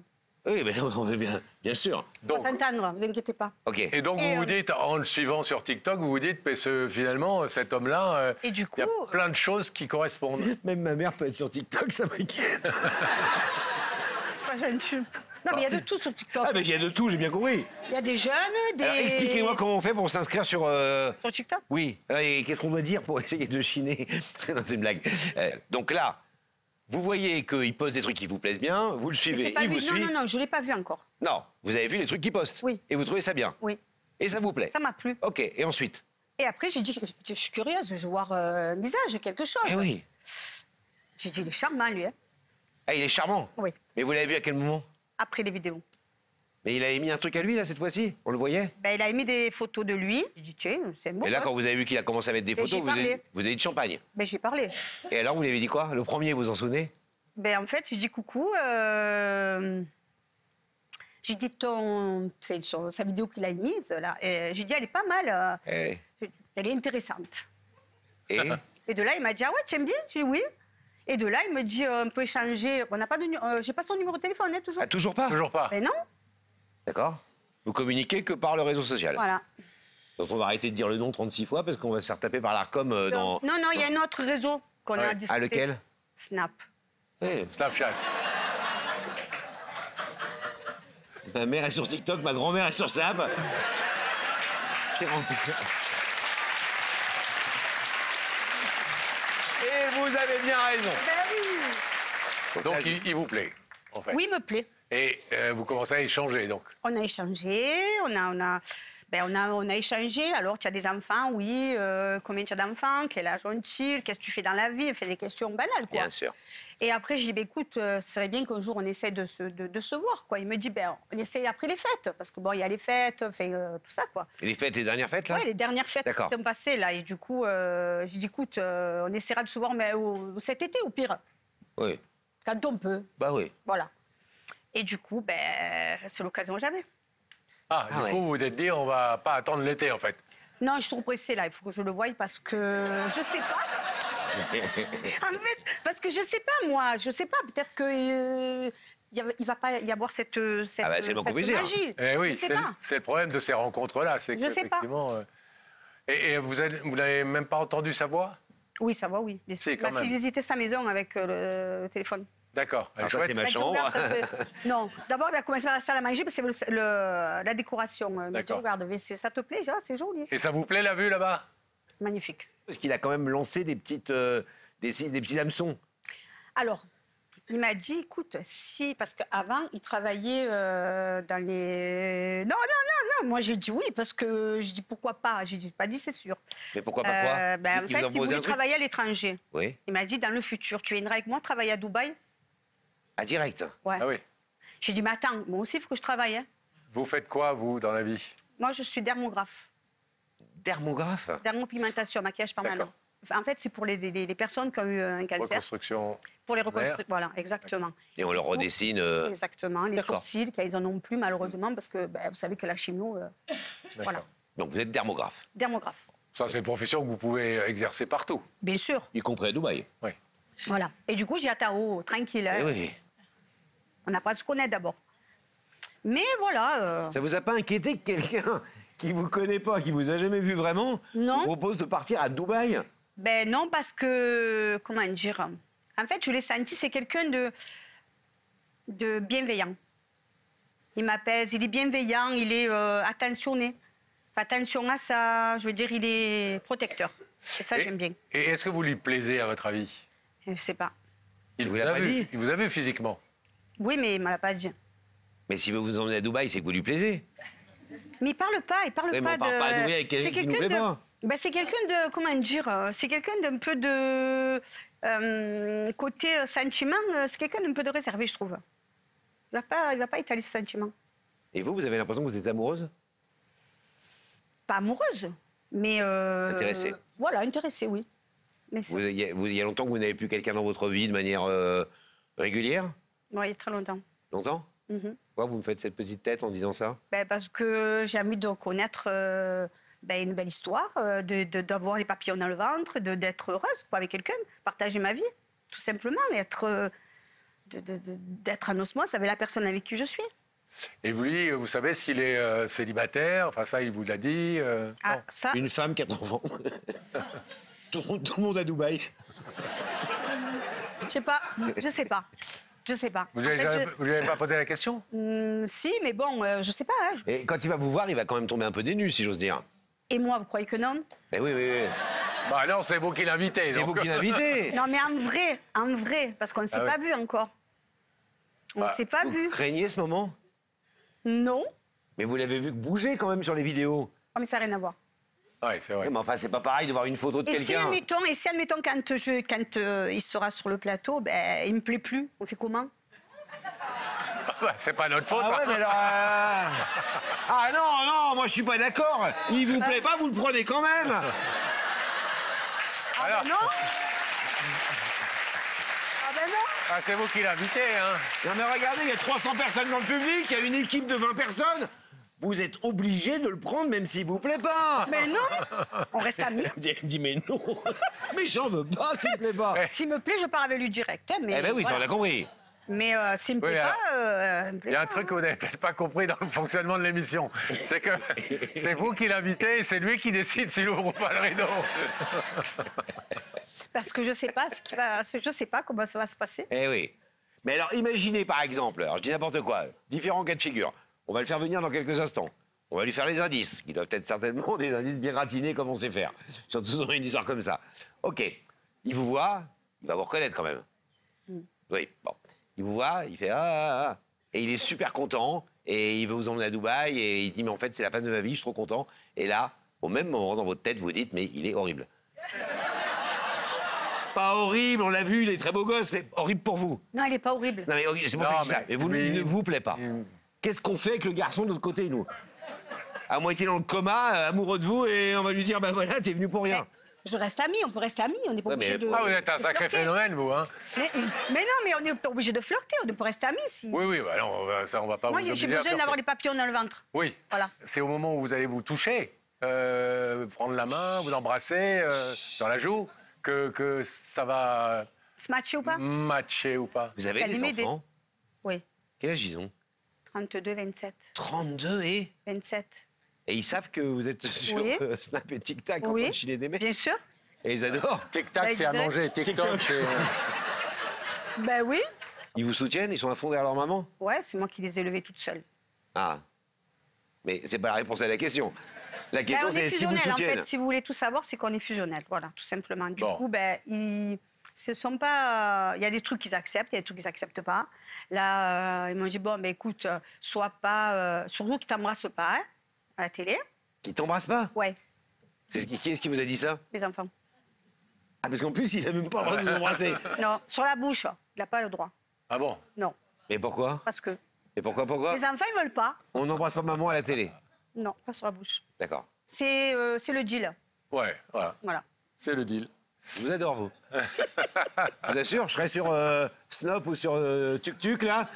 Oui, mais on veut bien sûr. On va s'entendre, vous inquiétez pas. Ok. Et donc, vous vous dites, en le suivant sur TikTok, vous vous dites, mais finalement, cet homme-là, Et du il y a coup, plein de choses qui correspondent. Même ma mère peut être sur TikTok, ça m'inquiète. c'est pas gentil. Non, mais il y a de tout sur TikTok. Ah, mais il y a de tout, j'ai bien compris. Il y a des jeunes, des... Alors, expliquez-moi comment on fait pour s'inscrire sur... Sur TikTok? Oui. Et qu'est-ce qu'on doit dire pour essayer de chiner? Non, c'est une blague. Donc là, vous voyez qu'il poste des trucs qui vous plaisent bien, vous le suivez, il vous suit. Non, je ne l'ai pas vu encore. Non, vous avez vu les trucs qu'il poste? Oui. Et vous trouvez ça bien? Oui. Et ça vous plaît? Ça m'a plu. Ok, et ensuite? Et après, j'ai dit, je suis curieuse, je veux voir un visage, quelque chose. Eh oui. J'ai dit, il est charmant, lui. Hein. Ah, il est charmant? Oui. Mais vous l'avez vu à quel moment? Après les vidéos. Mais il avait mis un truc à lui, là, cette fois-ci? On le voyait? Ben, il a mis des photos de lui. J'ai dit, tiens, c'est bon. Et là, quand vous avez vu qu'il a commencé à mettre des Ben, photos, j'ai parlé. vous avez dit champagne. Ben, j'ai parlé. Et alors, vous lui avez dit quoi? Le premier, vous vous en souvenez? Ben, en fait, je dis coucou. J'ai dit sur sa vidéo qu'il a mise, là. J'ai dit, elle est pas mal. Eh. Elle est intéressante. Et? Et de là, il m'a dit, ah ouais, tu aimes bien? J'ai dit oui. Et de là, il me dit, on peut échanger. On n'a pas de, j'ai pas son numéro de téléphone, hein, toujours. Ah, toujours pas? Toujours pas. Ben non. D'accord. Vous communiquez que par le réseau social. Voilà. Donc on va arrêter de dire le nom 36 fois parce qu'on va se faire taper par l'ARCOM dans... Non, il y a un autre réseau qu'on a discuté. Ah, lequel? Snap. Oui. Snapchat. Ma mère est sur TikTok, ma grand-mère est sur Snap. C'est rempli. Et vous avez bien raison. Ben oui. Donc, il vous plaît, en fait. Oui, il me plaît. Et vous commencez à échanger, donc. On a échangé, on a échangé. Alors, tu as des enfants, oui. Combien tu as d'enfants? Quel âge ont-ils? Qu'est-ce que tu fais dans la vie? On fait des questions banales, quoi. Bien sûr. Et après, j'ai dit, écoute, ce serait bien qu'un jour, on essaie de se voir, quoi. Il me dit, on essaie après les fêtes. Parce que, bon, il y a les fêtes, tout ça, quoi. Et les dernières fêtes, là? Oui, les dernières fêtes qui sont passées, là. Et du coup, j'ai dit, écoute, on essaiera de se voir mais cet été, au pire. Oui. Quand on peut. Bah oui. Voilà. Et du coup, c'est l'occasion jamais. Ah, du coup, vous vous êtes dit, on va pas attendre l'été, en fait. Non, je suis trop pressée, là. Il faut que je le voie parce que je sais pas. En fait, parce que je sais pas, moi. Je sais pas. Peut-être que il va pas y avoir cette Ah bah, c'est le moins qu'on puisse dire. magie. Eh oui, Je sais pas. c'est le problème de ces rencontres-là. C'est Je sais pas. qu'effectivement... Et vous n'avez même pas entendu sa voix? Oui, ça va, oui. Si, quand m'a fait même. visiter sa maison avec le téléphone. D'accord. Elle est Alors ça, chouette. c'est ma Elle dit, chambre. regarde, ça fait- Non, d'abord, elle a commencé par la salle à manger parce que c'est la décoration. Elle m'a dit, D'accord. regarde, mais ça te plaît, c'est joli. Et ça vous plaît, la vue, là-bas? Magnifique. Parce qu'il a quand même lancé des petits hameçons. Alors, il m'a dit, écoute, si, parce qu'avant, il travaillait dans les... Non, moi j'ai dit oui, parce que je dis pourquoi pas, j'ai pas dit c'est sûr. Mais pourquoi pas quoi? En fait, il voulait travailler à l'étranger. Oui. Il m'a dit, dans le futur, tu viendras avec moi travailler à Dubaï? Ah, direct? Ouais. Ah oui. J'ai dit, mais attends, moi aussi, il faut que je travaille. Hein. Vous faites quoi, vous, dans la vie? Moi, je suis dermographe. Dermographe? Dermopigmentation, maquillage permanent. En fait, c'est pour les personnes qui ont eu un cancer. Reconstruction. Pour les reconstruire, voilà, exactement. Et on leur redessine... Exactement, les sourcils, qu'ils en ont plus malheureusement, parce que vous savez que la chimio, voilà. Donc vous êtes dermographe? Dermographe. Ça, c'est une profession que vous pouvez exercer partout. Bien sûr. Y compris à Dubaï? Oui. Voilà. Et du coup, j'ai Atao, tranquille. Eh oui. On n'a pas à se connaître d'abord. Mais voilà. Ça vous a pas inquiété que quelqu'un qui vous connaît pas, qui vous a jamais vu vraiment, Non. vous propose de partir à Dubaï? Ben non, parce que, comment dire, en fait, je l'ai senti, c'est quelqu'un de bienveillant. Il m'apaise, il est bienveillant, il est attentionné. Fait attention à ça, je veux dire, il est protecteur. Et ça, j'aime bien. Et est-ce que vous lui plaisez, à votre avis? Je sais pas. Il vous a vu. Il vous a vu physiquement? Oui, mais il m'a l'a pas dit. Mais s'il veut vous emmener à Dubaï, c'est que vous lui plaisez. Mais il parle pas Oui, mais pas on parle pas à Dubaï avec quelqu'un qui nous plaît pas. C'est quelqu'un de, comment dire, c'est quelqu'un d'un peu de côté sentiment, c'est quelqu'un d'un peu de réservé, je trouve. Il va pas étaler ses sentiments. Et vous avez l'impression que vous êtes amoureuse? Pas amoureuse, mais intéressée. Voilà, intéressée, oui. Mais Il y a longtemps que vous n'avez plus quelqu'un dans votre vie de manière régulière? Oui, il y a très longtemps. Longtemps? Pourquoi vous me faites cette petite tête en disant ça? Parce que j'ai envie de connaître une belle histoire, d'avoir les papillons dans le ventre, d'être heureuse avec quelqu'un, partager ma vie, tout simplement, d'être en osmose avec la personne avec qui je suis. Et lui, vous savez s'il est célibataire? Enfin, ça, il vous l'a dit? Ça... Une femme, 4 enfants. tout le monde à Dubaï. Je sais pas. Je sais pas. Vous lui avez pas posé la question? Si, mais bon, je sais pas. Hein. Et quand il va vous voir, il va quand même tomber un peu des nues, si j'ose dire. Et moi, vous croyez que non? Mais oui. Bah non, c'est vous qui l'invitez. C'est vous qui l'invitez. Non, mais en vrai, parce qu'on ne s'est pas vu encore. On ne s'est pas vu. Vous craignez ce moment? Non. Mais vous l'avez vu bouger quand même sur les vidéos. Oh, mais ça n'a rien à voir. Oui, c'est vrai. Mais enfin, c'est pas pareil de voir une photo de quelqu'un. Et si, admettons, quand il sera sur le plateau, il me plaît plus, on fait comment? C'est pas notre faute. Ah ouais, mais alors... Ah non, moi je suis pas d'accord. Il vous plaît pas, vous le prenez quand même. Alors... Non. Ah, c'est vous qui l'invitez, hein. Non mais regardez, il y a 300 personnes dans le public, il y a une équipe de 20 personnes. Vous êtes obligé de le prendre même s'il vous plaît pas. Mais non, on reste amis. Elle dit mais non, mais j'en veux pas s'il me plaît pas. S'il me plaît, je pars avec lui direct. Hein, mais eh ben oui, ça on l'a compris. Mais s'il me plaît pas, il y a un truc que vous n'avez peut-être pas compris dans le fonctionnement de l'émission. C'est que c'est vous qui l'invitez et c'est lui qui décide s'il ouvre ou pas le rideau. Parce que je sais pas je sais pas comment ça va se passer. Eh oui. Mais alors imaginez par exemple, alors je dis n'importe quoi, différents cas de figure. On va le faire venir dans quelques instants. On va lui faire les indices, qui doivent être certainement des indices bien gratinés comme on sait faire. Surtout dans une histoire comme ça. Ok, il vous voit, il va vous reconnaître quand même. Oui, bon. Il vous voit, il fait ah. Et il est super content, et il veut vous emmener à Dubaï, et il dit mais en fait c'est la femme de ma vie, je suis trop content. Et là, au même moment, dans votre tête, vous dites mais il est horrible. Pas horrible, on l'a vu, il est très beau gosse, mais horrible pour vous. Non, il est pas horrible. Non mais c'est pour ça que je dis ça. Mais vous, il ne vous plaît pas. Qu'est-ce qu'on fait avec le garçon de l'autre côté, nous? À moitié dans le coma, amoureux de vous, et on va lui dire, bah voilà, t'es venu pour rien. Je reste amis, on peut rester amis, on n'est pas obligé de... Ah, vous êtes un sacré phénomène, vous, hein. Mais non, mais on n'est pas obligé de flirter, on peut rester amis, si... Oui, bah non, ça, on va pas vous obliger à flirter. Moi, j'ai besoin d'avoir les papillons dans le ventre. Oui. Voilà. C'est au moment où vous allez vous toucher, prendre la main, vous embrasser dans la joue, que ça va... Se matcher ou pas? Matcher ou pas. Vous avez des enfants? Oui. Quel âge ils ont? 32, 27. 32 et 27. Et ils savent que vous êtes sur Snap et TikTok en train de chiner des mecs? Bien sûr. Et ils adorent? TikTok, c'est à manger. TikTok, c'est... Ben oui. Ils vous soutiennent? Ils sont à fond derrière leur maman? Ouais, c'est moi qui les ai élevés toutes seules. Ah. Mais c'est pas la réponse à la question. La question, c'est est-ce qu'ils vous soutiennent? En fait, si vous voulez tout savoir, c'est qu'on est fusionnels. Voilà, tout simplement. Du coup, ce sont pas... Il y a des trucs qu'ils acceptent, il y a des trucs qu'ils n'acceptent pas. Là, ils m'ont dit, bon, écoute, sois pas... surtout qu'ils ne t'embrassent pas, hein, à la télé. Qu'ils t'embrassent pas? Ouais. Qui est-ce qui vous a dit ça? Les enfants. Ah, parce qu'en plus, il n'a même pas le droit de vous embrasser. Non, sur la bouche, il n'a pas le droit. Ah bon? Non. Mais pourquoi? Parce que... Et pourquoi? Les enfants, ils veulent pas. On n'embrasse pas maman à la télé? Non, pas sur la bouche. D'accord. C'est le deal. Ouais, Voilà. C'est le deal. Je vous adore, vous. Je vous assure, je serais sur Snop ou sur Tuk-Tuk, là.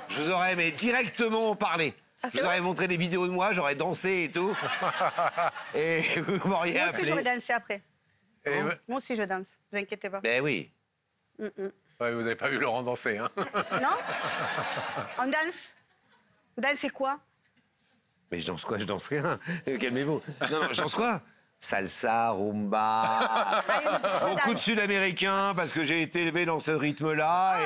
Je vous aurais mais directement parlé. Ah, je vous aurais montré des vidéos de moi, j'aurais dansé et tout. Et vous m'auriez appelé. Moi aussi, j'aurais dansé après. Et Moi aussi, je danse. Ne vous inquiétez pas. Ben oui. Ouais, vous n'avez pas vu Laurent danser, hein? Non? On danse? Vous dansez quoi? Mais je danse quoi? Je danse rien. Calmez-vous. Non, je danse quoi? Salsa, rumba, beaucoup de Sud-Américains, parce que j'ai été élevé dans ce rythme-là.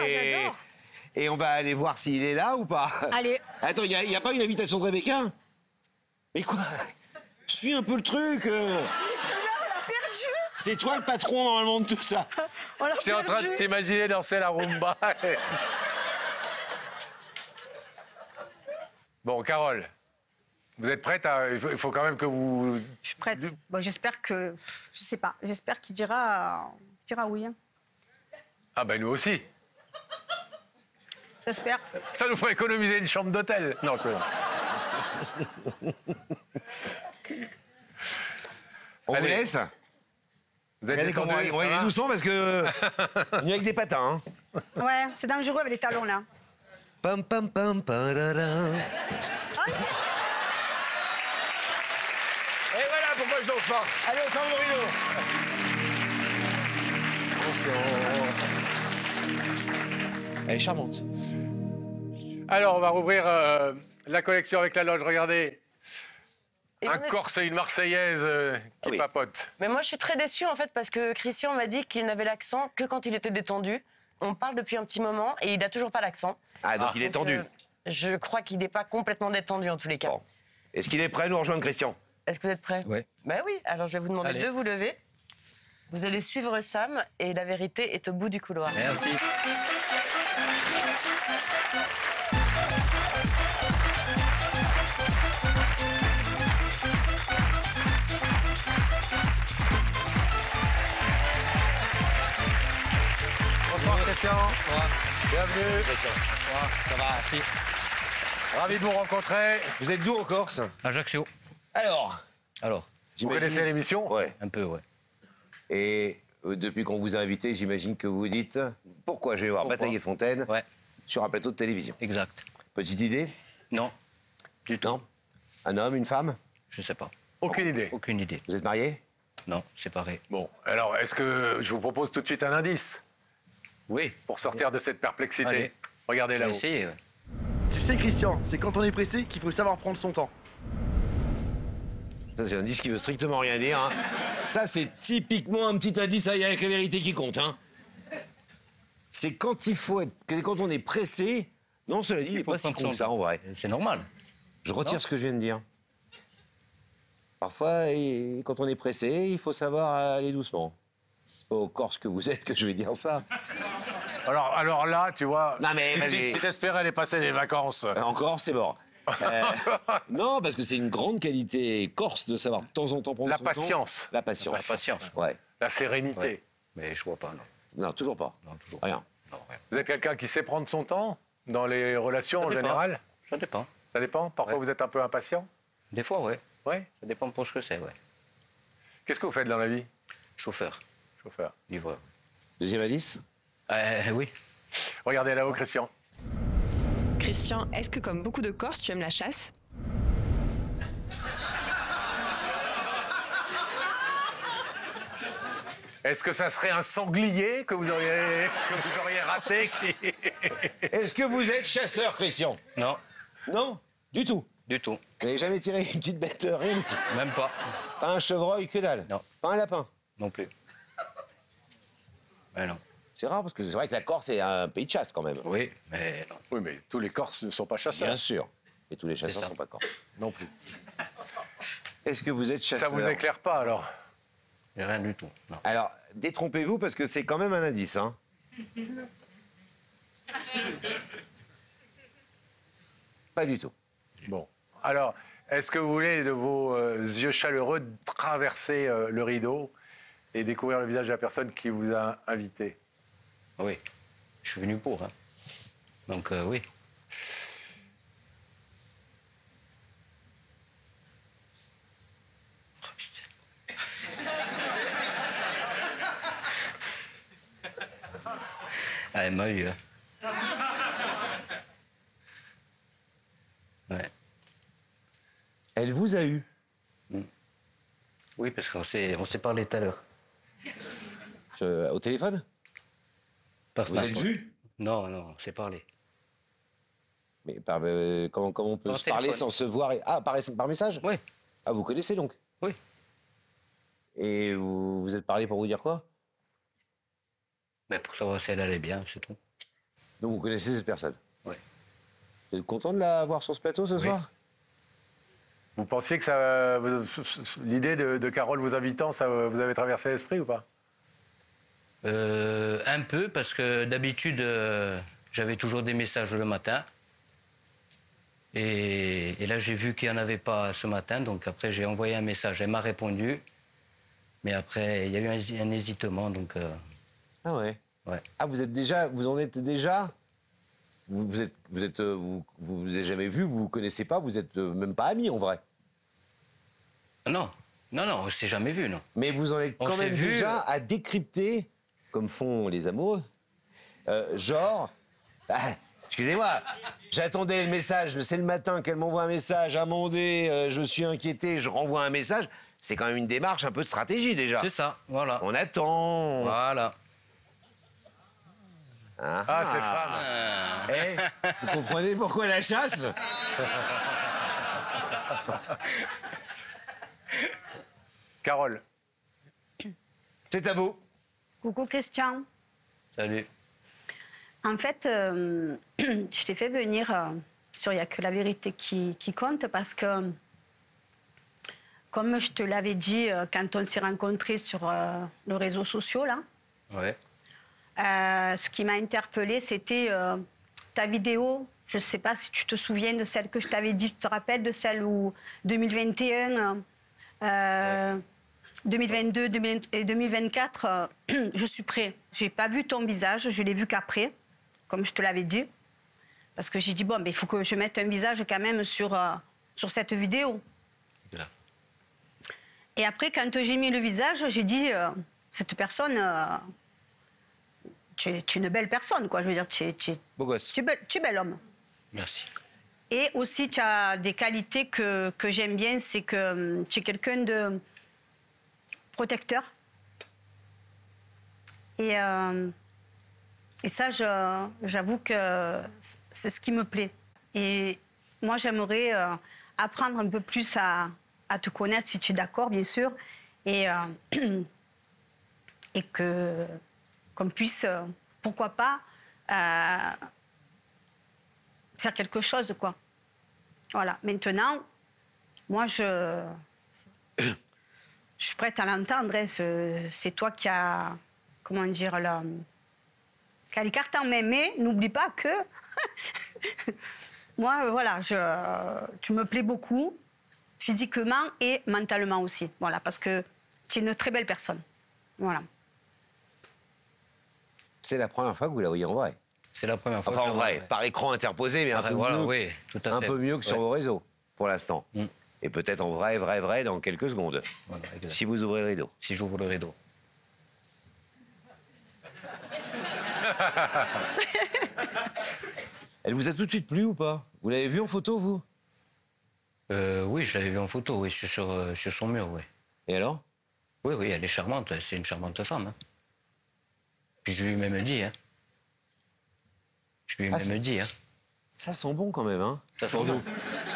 Et on va aller voir s'il est là ou pas. Allez. Attends, il n'y a pas une invitation de Rebecca? Mais quoi? Je suis un peu le truc. C'est toi le patron, normalement, de tout ça. J'étais en train de t'imaginer danser la rumba. Bon, Carole, vous êtes prête à... Il faut quand même que vous... Je suis prête. Bon, j'espère que... Je sais pas. J'espère qu'il dira oui. Hein. Ah ben nous aussi. J'espère. Ça nous ferait économiser une chambre d'hôtel. Non, je... On vous laisse. Vous êtes Regardez comment on va y aller doucement parce que... on est avec des patins. Hein. Ouais, c'est dangereux avec les talons, là. Pam, pam, pam, parara. Et voilà pourquoi je danse pas. Allez, on ferme le rideau. Elle est charmante. Alors, on va rouvrir la collection avec la loge. Regardez. Un Corse et une Marseillaise qui papotent. Mais moi, je suis très déçue, en fait, parce que Christian m'a dit qu'il n'avait l'accent que quand il était détendu. On parle depuis un petit moment et il n'a toujours pas l'accent. Ah, donc il est tendu. Je crois qu'il n'est pas complètement détendu, en tous les cas. Bon. Est-ce qu'il est prêt à nous rejoindre, Christian? Est-ce que vous êtes prêts? Oui. Ben oui, alors je vais vous demander de vous lever. Vous allez suivre Sam et la vérité est au bout du couloir. Merci. Bonsoir, Christian. Bonsoir. Bienvenue. Christian. Bonsoir. Ça va, merci. Ravi de vous rencontrer. Vous êtes d'où en Corse? Ajaccio. Alors, vous connaissez l'émission? Ouais. Un peu, ouais. Et depuis qu'on vous a invité, j'imagine que vous vous dites pourquoi je vais voir Bataille et Fontaine sur un plateau de télévision. Exact. Petite idée? Non. Du tout. Non? Un homme, une femme? Je sais pas. Aucune idée. Aucune idée. Vous êtes mariés? Non, séparés. Bon, alors, est-ce que je vous propose tout de suite un indice? Oui. Pour sortir de cette perplexité. Allez. Regardez On va là-haut. essayer, ouais. Tu sais, Christian, c'est quand on est pressé qu'il faut savoir prendre son temps. Ça, c'est un indice qui veut strictement rien dire. Hein. Ça, c'est typiquement un petit indice avec la vérité qui compte. Hein. C'est quand il faut être... C'est quand on est pressé... Non, cela dit, il n'est pas si con que ça, en vrai. C'est normal. Je retire ce que je viens de dire. Parfois, quand on est pressé, il faut savoir aller doucement. C'est pas au Corse que vous êtes que je vais dire ça. Alors là, tu vois, non, mais, si t'espérais aller passer des vacances... Encore, c'est mort. Non, parce que c'est une grande qualité corse de savoir de temps en temps prendre son temps. La patience. La patience. Ouais. La sérénité. Ouais. Mais je vois pas, non. Non, toujours pas. Non, toujours Rien. Non, rien. Vous êtes quelqu'un qui sait prendre son temps dans les relations en général? Ça dépend. Ça dépend? Parfois, vous êtes un peu impatient? Des fois, ouais. Ouais. Ça dépend pour ce que c'est, ouais. Qu'est-ce que vous faites dans la vie? Chauffeur. Chauffeur. Livreur. Deuxième indice? Oui. Regardez là-haut, Christian. Christian, est-ce que comme beaucoup de Corses, tu aimes la chasse? Est-ce que ça serait un sanglier que vous auriez raté Est-ce que vous êtes chasseur, Christian? Non. Non? Du tout? Du tout. Vous n'avez jamais tiré une petite bête, rien? Même pas. Pas un chevreuil, que dalle? Non. Pas un lapin? Non plus. Ben non. C'est rare, parce que c'est vrai que la Corse est un pays de chasse, quand même. Oui, mais non. Oui, mais tous les Corses ne sont pas chasseurs. Bien sûr. Et tous les chasseurs ne sont pas corses. Non plus. Est-ce que vous êtes chasseur? Ça vous éclaire pas, alors? Rien du tout. Non. Alors, détrompez-vous, parce que c'est quand même un indice, hein. Pas du tout. Bon. Alors, est-ce que vous voulez, de vos yeux chaleureux, traverser le rideau et découvrir le visage de la personne qui vous a invité? Oui. Je suis venu pour, hein. Donc, oui. Ah, elle m'a eu, hein. Ouais. Elle vous a eu? Oui, parce qu'on s'est parlé tout à l'heure. Au téléphone? Par Vous Snap, êtes ouais. vu? Non, non, on s'est parlé. Mais comment on peut Par se parler téléphone. sans se voir Ah, par message? Oui. Ah, vous connaissez donc? Oui. Et vous vous êtes parlé pour vous dire quoi? Mais pour savoir si elle allait bien, c'est tout. Donc vous connaissez cette personne? Oui. Vous êtes content de la voir sur ce plateau ce soir? Vous pensiez que l'idée de Carole vous invitant, ça vous avait traversé l'esprit ou pas? Un peu, parce que d'habitude, j'avais toujours des messages le matin. Et là, j'ai vu qu'il n'y en avait pas ce matin, donc après, j'ai envoyé un message. Elle m'a répondu, mais après, il y a eu un hésitement, donc... Ah ouais. Ouais. Ah, vous en êtes déjà? Vous avez jamais vu, vous vous connaissez pas, vous êtes même pas amis en vrai? Non, on s'est jamais vu, non. Mais vous en êtes quand même déjà à décrypter, comme font les amoureux, genre... excusez-moi, j'attendais le message, c'est le matin qu'elle m'envoie un message, Amandé, je me suis inquiété, je renvoie un message. C'est quand même une démarche un peu de stratégie déjà. C'est ça, voilà. On attend. Voilà. Ah, c'est femme. Vous comprenez pourquoi la chasse? Carole. C'est à vous. Coucou Christian. Salut. En fait, je t'ai fait venir sur Il n'y a que la vérité qui compte parce que, comme je te l'avais dit quand on s'est rencontrés sur les réseaux sociaux, là, ouais. Ce qui m'a interpellée, c'était ta vidéo. Je ne sais pas si tu te souviens de celle que je t'avais dit, tu te rappelles de celle où 2021, 2022 et 2024, je suis prêt. Je n'ai pas vu ton visage, je l'ai vu qu'après, comme je te l'avais dit. Parce que j'ai dit, bon, il faut que je mette un visage quand même sur cette vidéo. Là. Et après, quand j'ai mis le visage, j'ai dit, cette personne, tu es une belle personne, quoi. Je veux dire, tu beau gosse. Tu es bel homme. Merci. Et aussi, tu as des qualités que j'aime bien, c'est que tu es quelqu'un de protecteur. Et ça, j'avoue que c'est ce qui me plaît. Et moi, j'aimerais apprendre un peu plus à te connaître, si tu es d'accord, bien sûr, et qu'on puisse, pourquoi pas, faire quelque chose, quoi. Voilà. Maintenant, moi, je suis prête à l'entendre. Hein. C'est toi qui as, comment dire, qui a les cartes en main. Mais n'oublie pas que moi, voilà, tu me plais beaucoup, physiquement et mentalement aussi. Voilà, parce que tu es une très belle personne. Voilà. C'est la première fois que vous la voyez en vrai? C'est la première fois. Enfin, en vrai, par écran interposé, mais un peu mieux que sur vos réseaux, pour l'instant. Et peut-être en vrai, dans quelques secondes. Voilà, si vous ouvrez le rideau. Si j'ouvre le rideau. Elle vous a tout de suite plu ou pas? Vous l'avez vue en photo, vous? Oui, je l'avais vue en photo, oui, sur son mur, oui. Et alors? Oui, elle est charmante, c'est une charmante femme. Hein. Puis je lui ai même dit, hein. Je lui ai même dit, hein. Ça sent bon quand même, hein. Ça sent bon.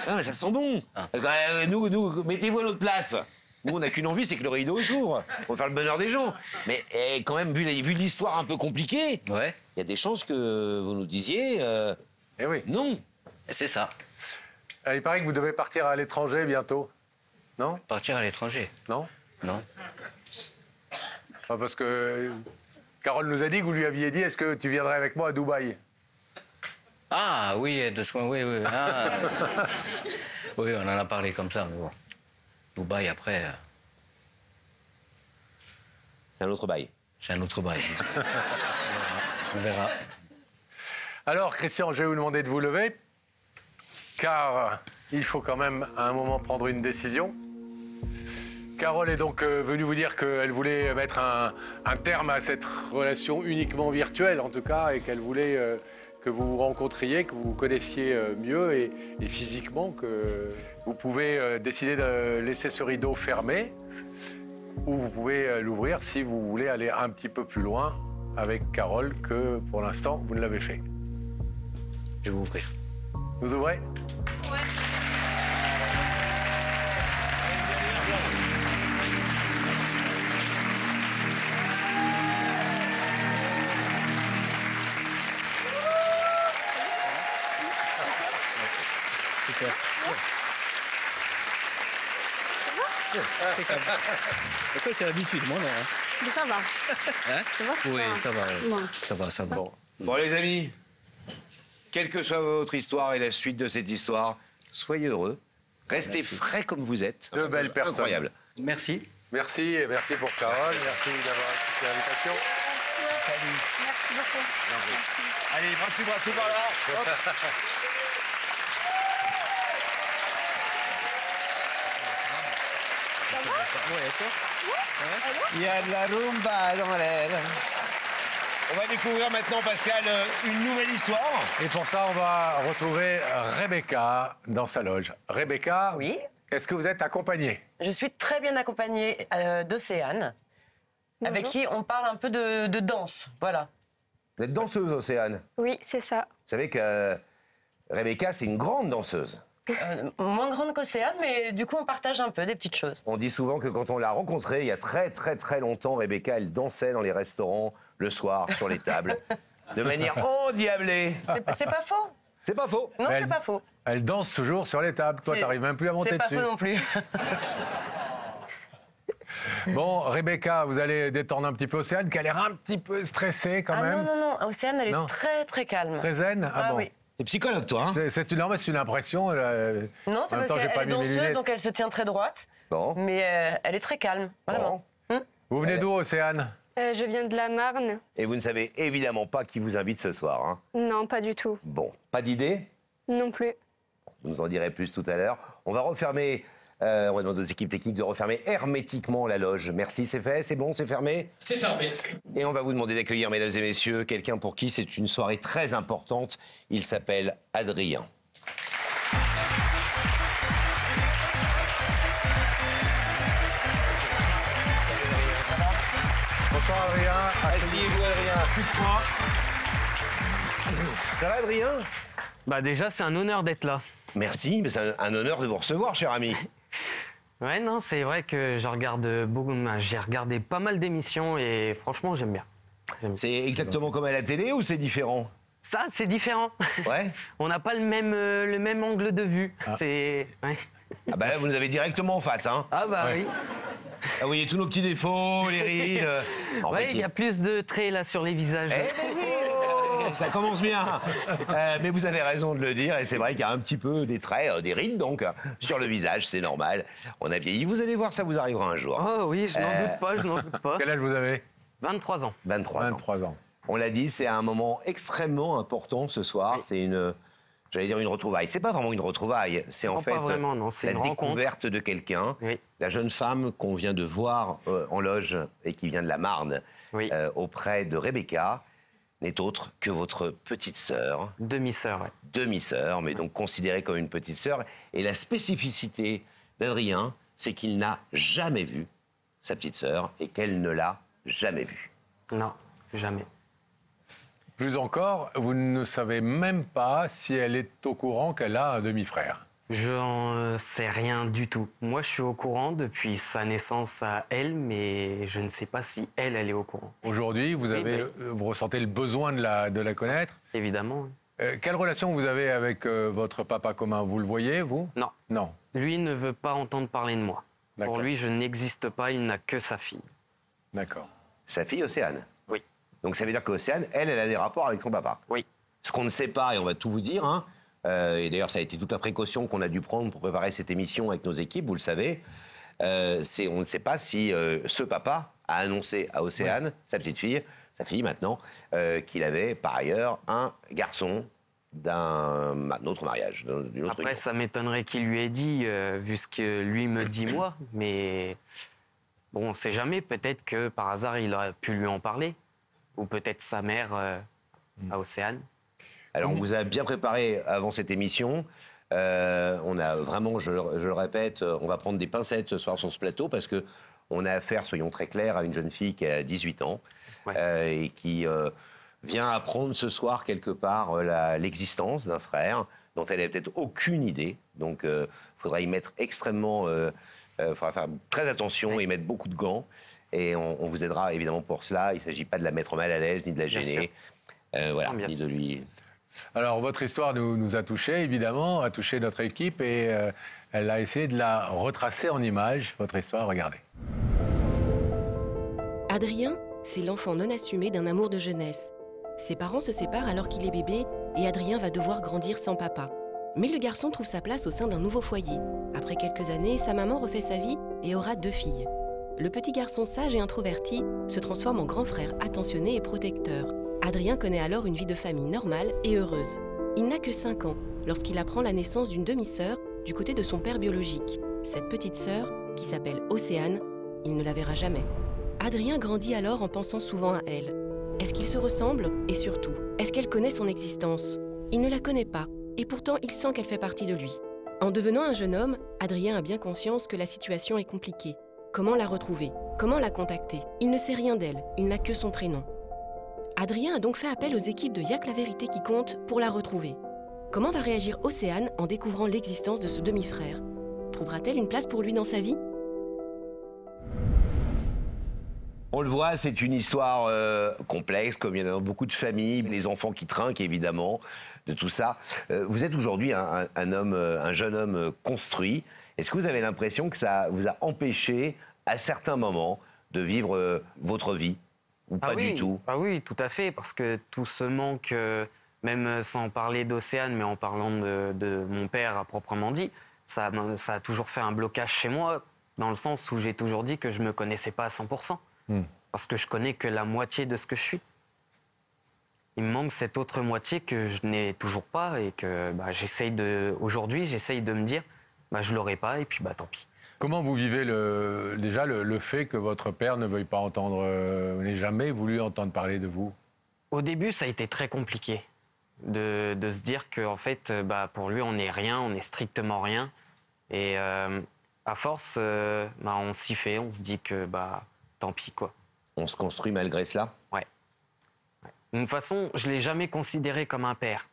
Non, mais ça sent bon. Ah. Nous, mettez-vous à notre place. Nous, on n'a qu'une envie, c'est que le rideau s'ouvre. On va faire le bonheur des gens. Mais quand même, vu l'histoire un peu compliquée, il y a des chances que vous nous disiez... Eh oui. Non. C'est ça. Il paraît que vous devez partir à l'étranger bientôt. Non? Partir à l'étranger? Non? Non. Enfin, parce que Carole nous a dit que vous lui aviez dit, est-ce que tu viendrais avec moi à Dubaï? Ah oui, de ce qu'on... Oui. Ah. Oui, on en a parlé comme ça, mais bon. Dubaï, après... C'est un autre bail. C'est un autre bail. On verra. Alors, Christian, je vais vous demander de vous lever, car il faut quand même à un moment prendre une décision. Carole est donc venue vous dire qu'elle voulait mettre un terme à cette relation uniquement virtuelle, en tout cas, et qu'elle voulait que vous vous rencontriez, que vous vous connaissiez mieux et physiquement, que vous pouvez décider de laisser ce rideau fermé ou vous pouvez l'ouvrir si vous voulez aller un petit peu plus loin avec Carole que pour l'instant vous ne l'avez fait. Je vais ouvrir. Vous ouvrez? Ouais. Super. Toi, tu as l'habitude, moi non. Hein. Mais ça va. Hein? Ça va? Oui, ça va. Bon. Ça va, ça va. Bon, les amis, quelle que soit votre histoire et la suite de cette histoire, soyez heureux. Restez frais comme vous êtes. Deux belles personnes. Incroyable. Merci. Merci, et merci pour Carole. Merci d'avoir accepté l'invitation. Merci beaucoup. Merci. Allez, bras dessus par là. Hop. Il y a de la rumba dans l'air. On va découvrir maintenant, Pascal, une nouvelle histoire. Et pour ça, on va retrouver Rebecca dans sa loge. Rebecca, oui. Est-ce que vous êtes accompagnée? Je suis très bien accompagnée d'Océane, avec qui on parle un peu de danse. Voilà. Vous êtes danseuse, Océane. Oui, c'est ça. Vous savez que Rebecca, c'est une grande danseuse. Moins grande qu'Océane, mais du coup, on partage un peu des petites choses. On dit souvent que quand on l'a rencontrée, il y a très longtemps, Rebecca, elle dansait dans les restaurants le soir, sur les tables, de manière endiablée. C'est pas faux. C'est pas faux. Non, c'est pas faux. Elle danse toujours sur les tables. Toi, t'arrives même plus à monter dessus. C'est pas faux non plus. Bon, Rebecca, vous allez détendre un petit peu Océane, qui a l'air un petit peu stressée quand même. Non. Océane, elle est très calme. Très zen? Ah bon. Oui. T'es psychologue, toi, hein? C'est une impression. Non, c'est parce qu'elle est danseuse, donc elle se tient très droite. Bon. Mais elle est très calme, vraiment. Bon. Vous venez d'où, Océane? Je viens de la Marne. Et vous ne savez évidemment pas qui vous invite ce soir, hein? Non, pas du tout. Bon, pas d'idée? Non plus. Vous nous en direz plus tout à l'heure. On va refermer, on va demander aux équipes techniques de refermer hermétiquement la loge. Merci, c'est fait, c'est bon, c'est fermé? C'est fermé. Et on va vous demander d'accueillir, mesdames et messieurs, quelqu'un pour qui c'est une soirée très importante. Il s'appelle Adrien. Bonsoir, Adrien. Asseyez-vous, Adrien. Plus de poids. Ça va, Adrien? Bah déjà, c'est un honneur d'être là. Merci, mais c'est un honneur de vous recevoir, cher ami. Ouais, non, c'est vrai que je regarde beaucoup, j'ai regardé pas mal d'émissions et franchement, j'aime bien. C'est exactement comme à la télé ou c'est différent? Ça, c'est différent. Ouais. On n'a pas le même angle de vue. Ah. C'est... Ouais. Ah bah là, vous nous avez directement en face, hein? Ah bah oui. Ah, vous voyez tous nos petits défauts, les rides. Ouais, il y a plus de traits là sur les visages. Ça commence bien. Mais vous avez raison de le dire, et c'est vrai qu'il y a un petit peu des traits, des rides donc, sur le visage, c'est normal. On a vieilli, vous allez voir, ça vous arrivera un jour. Oh oui, je n'en doute pas, je n'en doute pas. Quel âge vous avez? 23 ans. 23 ans. On l'a dit, c'est un moment extrêmement important ce soir. Oui. C'est une, j'allais dire une retrouvaille. C'est pas vraiment une retrouvaille, c'est en fait vraiment, non. C'est la une découverte de quelqu'un. Oui. La jeune femme qu'on vient de voir en loge et qui vient de la Marne, auprès de Rebecca, n'est autre que votre petite sœur. Demi-sœur, oui. Demi-sœur, mais donc considérée comme une petite sœur. Et la spécificité d'Adrien, c'est qu'il n'a jamais vu sa petite sœur et qu'elle ne l'a jamais vue. Non, jamais. Plus encore, vous ne savez même pas si elle est au courant qu'elle a un demi-frère. Je n'en sais rien du tout. Moi, je suis au courant depuis sa naissance à elle, mais je ne sais pas si elle est au courant. Aujourd'hui, vous ressentez le besoin de la connaître? Évidemment. Quelle relation vous avez avec votre papa commun? Vous le voyez, vous? Non. Non. Lui ne veut pas entendre parler de moi. Pour lui, je n'existe pas, il n'a que sa fille. D'accord. Sa fille, Océane? Oui. Donc ça veut dire qu'Océane, elle a des rapports avec son papa? Oui. Ce qu'on ne sait pas, et on va tout vous dire, hein, et d'ailleurs ça a été toute la précaution qu'on a dû prendre pour préparer cette émission avec nos équipes, vous le savez, on ne sait pas si ce papa a annoncé à Océane, sa petite fille, sa fille maintenant, qu'il avait par ailleurs un garçon d'un autre mariage. Après, ça m'étonnerait qu'il lui ait dit, vu ce que lui me dit moi, mais bon, on ne sait jamais, peut-être que par hasard il aurait pu lui en parler, ou peut-être sa mère à Océane. Alors, on vous a bien préparé avant cette émission. On a vraiment, je le répète, on va prendre des pincettes ce soir sur ce plateau parce que on a affaire, soyons très clairs, à une jeune fille qui a 18 ans et qui vient apprendre ce soir quelque part l'existence d'un frère dont elle n'a peut-être aucune idée. Donc, il faudra y mettre extrêmement, faudra faire très attention et mettre beaucoup de gants. Et on vous aidera évidemment pour cela. Il ne s'agit pas de la mettre mal à l'aise ni de la gêner. Voilà, ni de lui. Alors, votre histoire nous a touchés, évidemment, a touché notre équipe et Elle a essayé de la retracer en images. Votre histoire, regardez. Adrien, c'est l'enfant non assumé d'un amour de jeunesse. Ses parents se séparent alors qu'il est bébé et Adrien va devoir grandir sans papa. Mais le garçon trouve sa place au sein d'un nouveau foyer. Après quelques années, sa maman refait sa vie et aura 2 filles. Le petit garçon sage et introverti se transforme en grand frère attentionné et protecteur. Adrien connaît alors une vie de famille normale et heureuse. Il n'a que 5 ans lorsqu'il apprend la naissance d'une demi-sœur du côté de son père biologique. Cette petite sœur, qui s'appelle Océane, il ne la verra jamais. Adrien grandit alors en pensant souvent à elle. Est-ce qu'ils se ressemblent? Et surtout, est-ce qu'elle connaît son existence? Il ne la connaît pas, et pourtant il sent qu'elle fait partie de lui. En devenant un jeune homme, Adrien a bien conscience que la situation est compliquée. Comment la retrouver? Comment la contacter? Il ne sait rien d'elle, il n'a que son prénom. Adrien a donc fait appel aux équipes de Y'a que la vérité qui compte pour la retrouver. Comment va réagir Océane en découvrant l'existence de ce demi-frère? Trouvera-t-elle une place pour lui dans sa vie? On le voit, c'est une histoire complexe, comme il y en a dans beaucoup de familles, les enfants qui trinquent évidemment, de tout ça. Vous êtes aujourd'hui un jeune homme construit. Est-ce que vous avez l'impression que ça vous a empêché, à certains moments, de vivre votre vie? Ou pas du tout? Ah oui, tout à fait, parce que tout ce manque, même sans parler d'Océane, mais en parlant de mon père à proprement dit, ça a toujours fait un blocage chez moi, dans le sens où j'ai toujours dit que je ne me connaissais pas à 100%. Parce que je connais que la moitié de ce que je suis. Il me manque cette autre moitié que je n'ai toujours pas et que aujourd'hui, j'essaye de me dire, je l'aurai pas et puis tant pis. Comment vous vivez déjà le fait que votre père ne veuille pas entendre, n'ait jamais voulu entendre parler de vous? Au début, ça a été très compliqué de se dire qu'en fait, pour lui, on n'est rien, on n'est strictement rien. Et à force, on s'y fait, on se dit que tant pis, quoi. On se construit malgré cela? Ouais. De toute façon, je ne l'ai jamais considéré comme un père.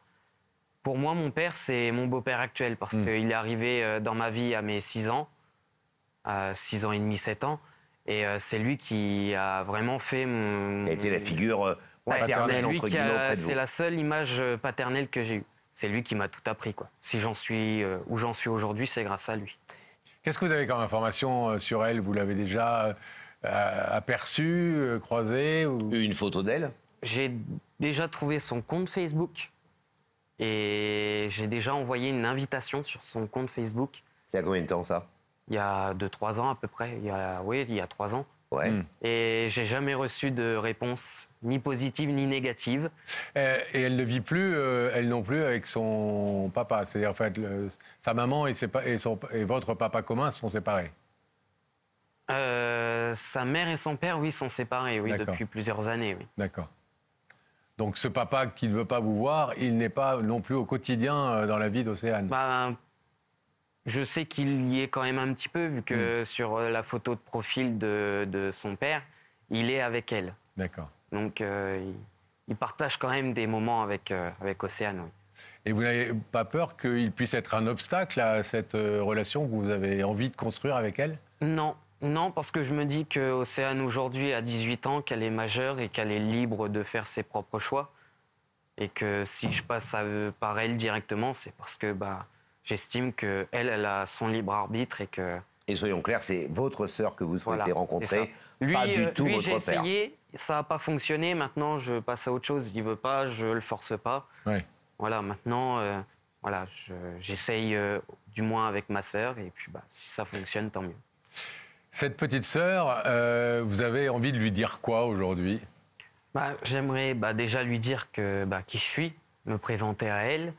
Pour moi, mon père, c'est mon beau-père actuel, parce qu'il est arrivé dans ma vie à mes 6 ans, 6 ans et demi, 7 ans, et c'est lui qui a vraiment fait mon... Il a été la figure paternelle, entre guillemets, auprès de vous. C'est la seule image paternelle que j'ai eue. C'est lui qui m'a tout appris, quoi. Si j'en suis où j'en suis aujourd'hui, c'est grâce à lui. Qu'est-ce que vous avez comme information sur elle? Vous l'avez déjà aperçue, croisée ou... Une photo d'elle? J'ai déjà trouvé son compte Facebook et j'ai déjà envoyé une invitation sur son compte Facebook. C'est il y a combien de temps, ça? Il y a 2-3 ans à peu près. Il y a 3 ans. Ouais. Et j'ai jamais reçu de réponse ni positive ni négative. Et elle ne vit plus, elle non plus, avec son papa. C'est-à-dire, en fait, sa maman et votre papa commun sont séparés. Sa mère et son père, oui, sont séparés, oui, depuis plusieurs années, oui. D'accord. Donc ce papa qui ne veut pas vous voir, il n'est pas non plus au quotidien dans la vie d'Océane. Je sais qu'il y est quand même un petit peu, vu que sur la photo de profil de son père, il est avec elle. D'accord. Donc il partage quand même des moments avec Océane, oui. Et vous n'avez pas peur qu'il puisse être un obstacle à cette relation que vous avez envie de construire avec elle? Non. Non, parce que je me dis qu'Océane aujourd'hui a 18 ans, qu'elle est majeure et qu'elle est libre de faire ses propres choix. Et que si je passe par elle directement, c'est parce que j'estime qu'elle, elle a son libre arbitre et que... Et soyons clairs, c'est votre sœur que vous souhaitez rencontrer, lui, pas du tout votre j'ai père. essayé, ça n'a pas fonctionné, maintenant je passe à autre chose. Il ne veut pas, je ne le force pas. Ouais. Voilà, maintenant, j'essaye du moins avec ma sœur et puis si ça fonctionne, tant mieux. Cette petite sœur, vous avez envie de lui dire quoi aujourd'hui? J'aimerais déjà lui dire qui je suis, me présenter à elle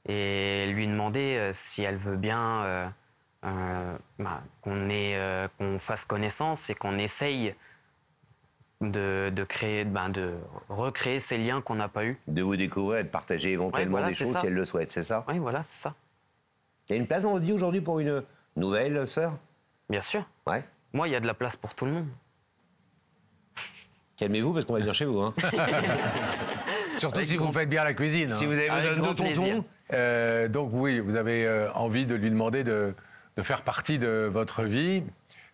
et lui demander si elle veut bien qu'on fasse connaissance et qu'on essaye de recréer ces liens qu'on n'a pas eus. De vous découvrir et de partager éventuellement des choses si elle le souhaite, c'est ça? Oui, voilà, c'est ça. Il y a une place dans votre vie aujourd'hui pour une nouvelle sœur? Bien sûr. Ouais. Moi, il y a de la place pour tout le monde. Calmez-vous parce qu'on va venir chez vous. Hein. Surtout si vous faites bien la cuisine. Si vous avez besoin de tontons. Donc oui, vous avez envie de lui demander de faire partie de votre vie.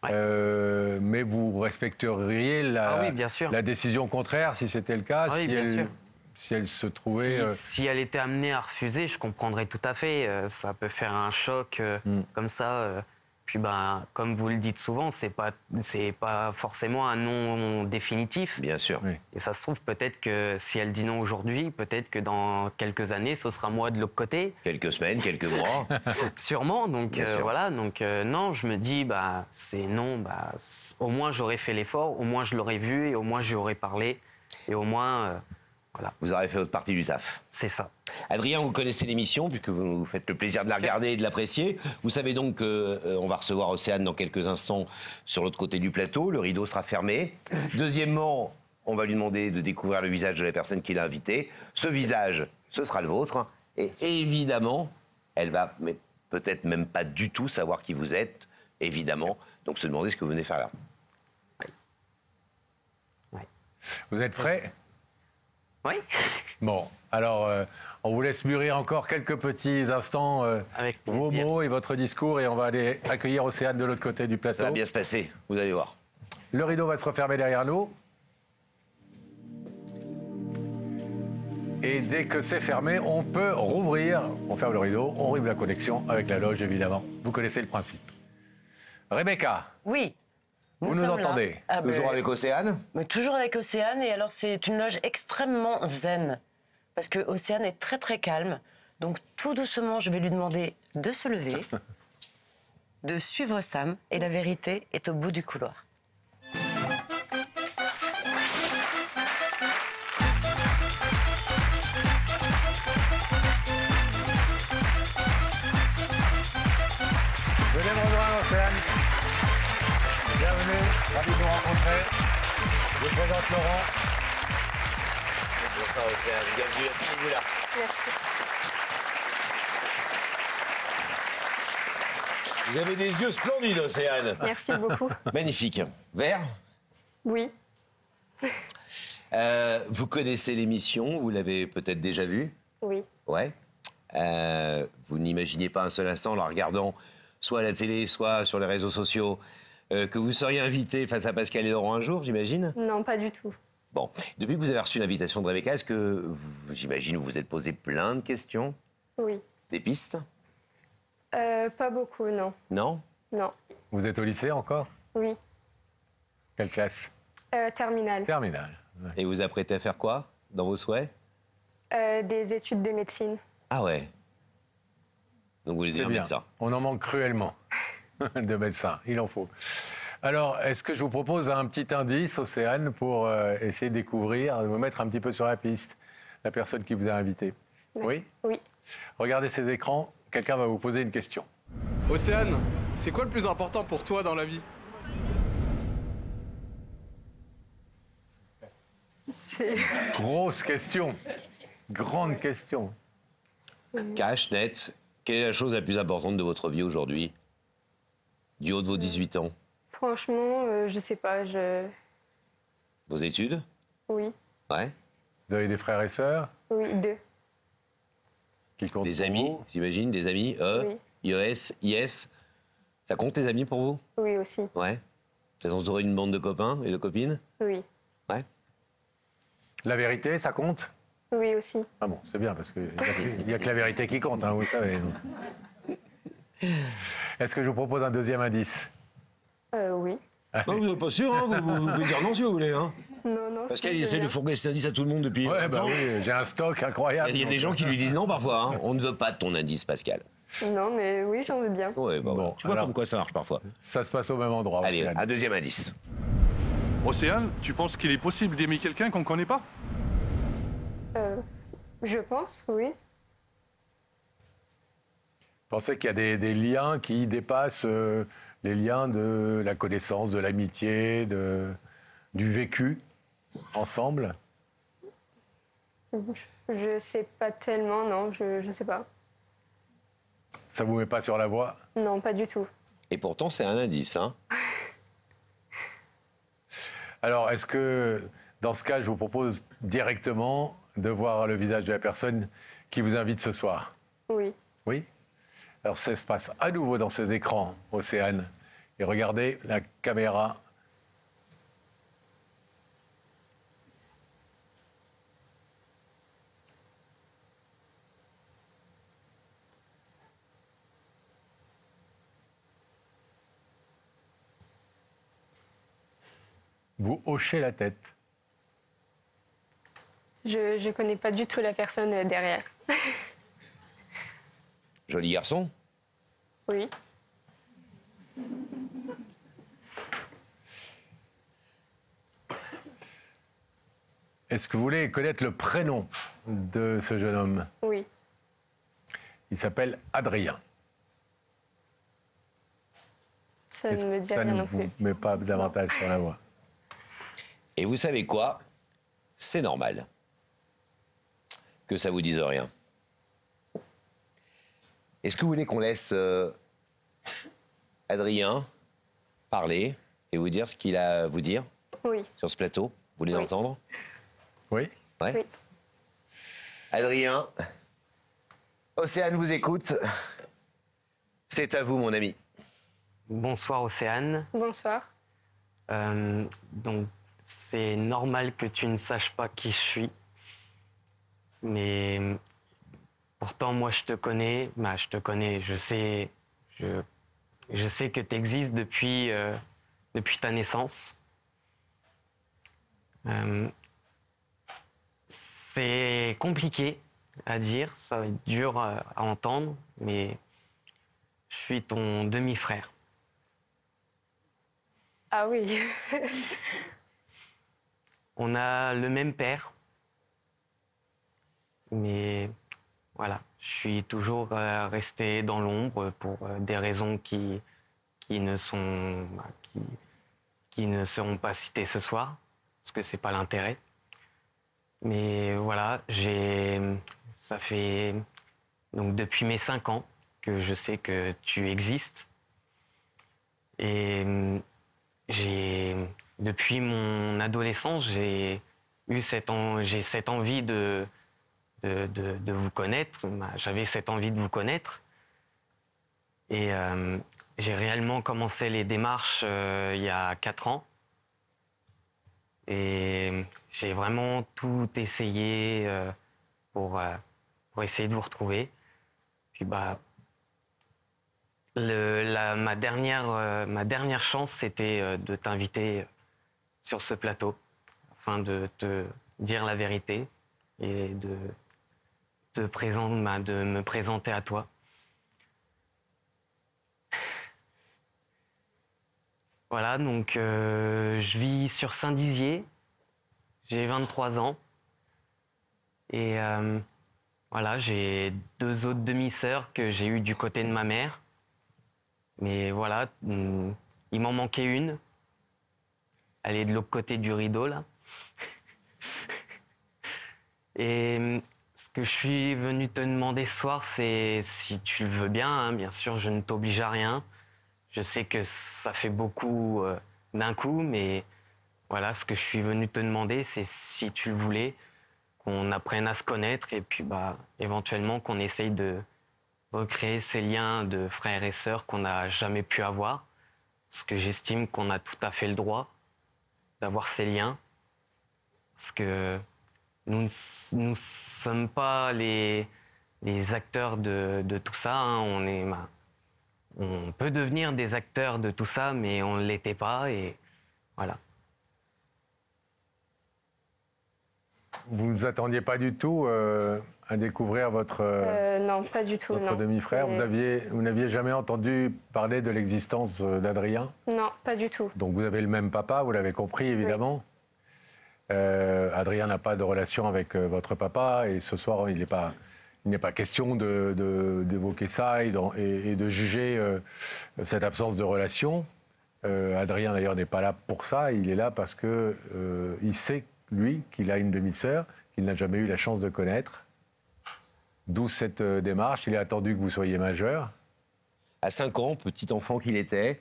Mais vous respecteriez la décision contraire si c'était le cas, oui, si bien elle sûr. si elle se trouvait... Si elle était amenée à refuser, je comprendrais tout à fait. Ça peut faire un choc comme ça. Puis, ben, comme vous le dites souvent, c'est pas forcément un non définitif. Bien sûr. Oui. Et ça se trouve, peut-être que si elle dit non aujourd'hui, peut-être que dans quelques années, ce sera moi de l'autre côté. Quelques semaines, quelques mois. Sûrement. Donc, Bien sûr. voilà. Donc, non, je me dis, bah, c'est non. Bah, au moins, j'aurais fait l'effort. Au moins, je l'aurais vu. Et au moins, j'y aurais parlé. Et au moins... Voilà. Vous aurez fait votre partie du taf. C'est ça. Adrien, vous connaissez l'émission, puisque vous nous faites le plaisir de la regarder et de l'apprécier. Vous savez donc qu'on va recevoir Océane dans quelques instants sur l'autre côté du plateau. Le rideau sera fermé. Deuxièmement, on va lui demander de découvrir le visage de la personne qui l'a invité. Ce visage, ce sera le vôtre. Et évidemment, elle va peut-être même pas du tout savoir qui vous êtes, évidemment. Donc se demander ce que vous venez faire là. Vous êtes prêts? Oui. Bon, alors on vous laisse mûrir encore quelques petits instants vos mots et votre discours et on va aller accueillir Océane de l'autre côté du plateau. Ça va bien se passer, vous allez voir. Le rideau va se refermer derrière nous. Et dès que c'est fermé, on peut rouvrir. On ferme le rideau, on rouvre la connexion avec la loge, évidemment. Vous connaissez le principe. Rebecca. Oui. Vous nous entendez? Toujours avec Océane? Mais toujours avec Océane. Et alors, c'est une loge extrêmement zen. Parce que Océane est très, très calme. Donc, tout doucement, je vais lui demander de se lever, de suivre Sam. Et la vérité est au bout du couloir. Venez me rejoindre, Océane. Bienvenue, ravi de vous rencontrer. Je vous présente Laurent. Bonsoir Océane, bienvenue à ce niveau-là. Merci. Vous avez des yeux splendides, Océane. Merci beaucoup. Magnifique. Vert? Oui. Vous connaissez l'émission, vous l'avez peut-être déjà vue? Oui. Ouais. Vous n'imaginiez pas un seul instant en la regardant, soit à la télé, soit sur les réseaux sociaux, que vous seriez invité face à Pascal et Laurent un jour, j'imagine? Non, pas du tout. Bon, depuis que vous avez reçu l'invitation de Rebecca, est-ce que, j'imagine, vous vous êtes posé plein de questions? Oui. Des pistes? Pas beaucoup, non. Non? Non. Vous êtes au lycée encore? Oui. Quelle classe? Terminale. Terminale. Ouais. Et vous apprêtez à faire quoi dans vos souhaits? Des études de médecine. Ah ouais. Donc vous voulez devenir médecin? On en manque cruellement de médecins, il en faut. Alors, est-ce que je vous propose un petit indice, Océane, pour essayer de découvrir, de me mettre un petit peu sur la piste, la personne qui vous a invité? Oui? Oui. Regardez ces écrans, quelqu'un va vous poser une question. Océane, c'est quoi le plus important pour toi dans la vie? Grosse question. Grande question. Cash, net, quelle est la chose la plus importante de votre vie aujourd'hui? Du haut de vos 18 ans? Franchement, je sais pas, Vos études? Oui. Ouais. Vous avez des frères et sœurs? Oui, 2. Qui comptent des pour amis, vous? j'imagine, des amis, Oui. IES, IS. Ça compte les amis pour vous? Oui, aussi. Ouais. Vous êtes entouré d'une bande de copains et de copines? Oui. Ouais. La vérité, ça compte? Oui, aussi. Ah bon, c'est bien, parce qu'il n'y a que la vérité qui compte, hein, vous le savez. Donc. Est-ce que je vous propose un deuxième indice? Oui. Non, vous n'êtes pas sûr, hein, vous pouvez dire non si vous voulez. Hein. Non, non. Pascal, il essaie de fourguer cet indice à tout le monde depuis Ouais, longtemps. bah oui, j'ai un stock incroyable. Il y a des gens qui lui disent non parfois. Hein. On ne veut pas de ton indice, Pascal. Non, mais oui, j'en veux bien. Ouais, bah, Bon, tu vois alors, comme quoi ça marche parfois. Ça se passe au même endroit. Allez, Océane. un deuxième indice. Océane, tu penses qu'il est possible d'aimer quelqu'un qu'on ne connaît pas? Je pense, oui. Pensez qu'il y a des liens qui dépassent les liens de la connaissance, de l'amitié, du vécu ensemble? Je sais pas tellement, non, je sais pas. Ça vous met pas sur la voie? Non, pas du tout. Et pourtant, c'est un indice. Hein. Alors, est-ce que, dans ce cas, je vous propose directement de voir le visage de la personne qui vous invite ce soir? Oui. Oui? Alors, ça se passe à nouveau dans ces écrans, Océane. Et regardez la caméra. Vous hochez la tête. Je ne connais pas du tout la personne derrière. Joli garçon. Oui. Est-ce que vous voulez connaître le prénom de ce jeune homme? Oui. Il s'appelle Adrien. Ça ne me dit rien non plus. Ça ne vous met pas davantage sur la voie. Et vous savez quoi? C'est normal que ça vous dise rien. Est-ce que vous voulez qu'on laisse Adrien parler et vous dire ce qu'il a à vous dire? Oui. Sur ce plateau? Vous voulez l'entendre? Oui. Ouais. Oui. Adrien, Océane vous écoute. C'est à vous, mon ami. Bonsoir, Océane. Bonsoir. Donc, c'est normal que tu ne saches pas qui je suis. Mais pourtant, moi, je te connais. Bah, je te connais. Je sais que tu existes depuis ta naissance. C'est compliqué à dire, ça va être dur à entendre, mais je suis ton demi-frère. Ah oui. On a le même père, mais voilà, je suis toujours resté dans l'ombre pour des raisons qui ne seront pas citées ce soir, parce que c'est pas l'intérêt. Mais voilà, ça fait donc depuis mes 5 ans que je sais que tu existes. Et depuis mon adolescence, j'ai cette envie de vous connaître. J'avais cette envie de vous connaître. Et j'ai réellement commencé les démarches il y a 4 ans. Et j'ai vraiment tout essayé pour essayer de vous retrouver. Puis bah, ma dernière chance, c'était de t'inviter sur ce plateau afin de te dire la vérité et de me présenter à toi. Voilà, donc je vis sur Saint-Dizier, j'ai 23 ans. Et voilà, j'ai 2 autres demi-sœurs que j'ai eues du côté de ma mère. Mais voilà, il m'en manquait une. Elle est de l'autre côté du rideau, là. Et ce que je suis venu te demander ce soir, c'est si tu le veux bien, hein, bien sûr, je ne t'oblige à rien. Je sais que ça fait beaucoup d'un coup, mais voilà, ce que je suis venu te demander, c'est si tu le voulais, qu'on apprenne à se connaître et puis bah, éventuellement qu'on essaye de recréer ces liens de frères et sœurs qu'on n'a jamais pu avoir. Parce que j'estime qu'on a tout à fait le droit d'avoir ces liens. Parce que nous ne sommes pas les acteurs de tout ça. Hein. On peut devenir des acteurs de tout ça, mais on ne l'était pas, et voilà. Vous ne vous attendiez pas du tout à découvrir votre non, pas du tout. Votre demi-frère. Vous n'aviez jamais entendu parler de l'existence d'Adrien? Non, pas du tout. Donc vous avez le même papa, vous l'avez compris évidemment. Oui. Adrien n'a pas de relation avec votre papa, et ce soir il n'est pas question d'évoquer ça et de juger cette absence de relation. Adrien, d'ailleurs, n'est pas là pour ça. Il est là parce qu'il sait, lui, qu'il a une demi-sœur qu'il n'a jamais eu la chance de connaître. D'où cette démarche. Il a attendu que vous soyez majeur. À 5 ans, petit enfant qu'il était,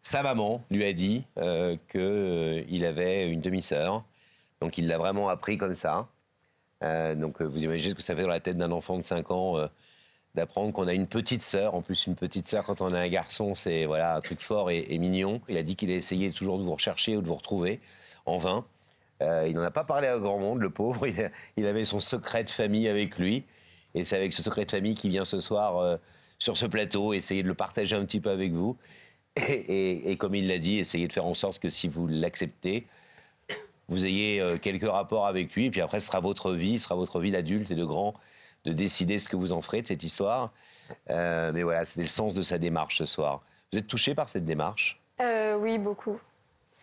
sa maman lui a dit qu'il avait une demi-sœur. Donc il l'a vraiment appris comme ça. Donc vous imaginez ce que ça fait dans la tête d'un enfant de 5 ans d'apprendre qu'on a une petite sœur. En plus, une petite sœur, quand on a un garçon, c'est voilà, un truc fort et mignon. Il a dit qu'il a essayé toujours de vous rechercher ou de vous retrouver, en vain. Il n'en a pas parlé à grand monde, le pauvre. Il avait son secret de famille avec lui. Et c'est avec ce secret de famille qu'il vient ce soir sur ce plateau, essayer de le partager un petit peu avec vous. Et comme il l'a dit, essayer de faire en sorte que si vous l'acceptez, vous ayez quelques rapports avec lui, et puis après, ce sera votre vie d'adulte et de grand, de décider ce que vous en ferez de cette histoire. Mais voilà, c'était le sens de sa démarche ce soir. Vous êtes touché par cette démarche? Oui, beaucoup.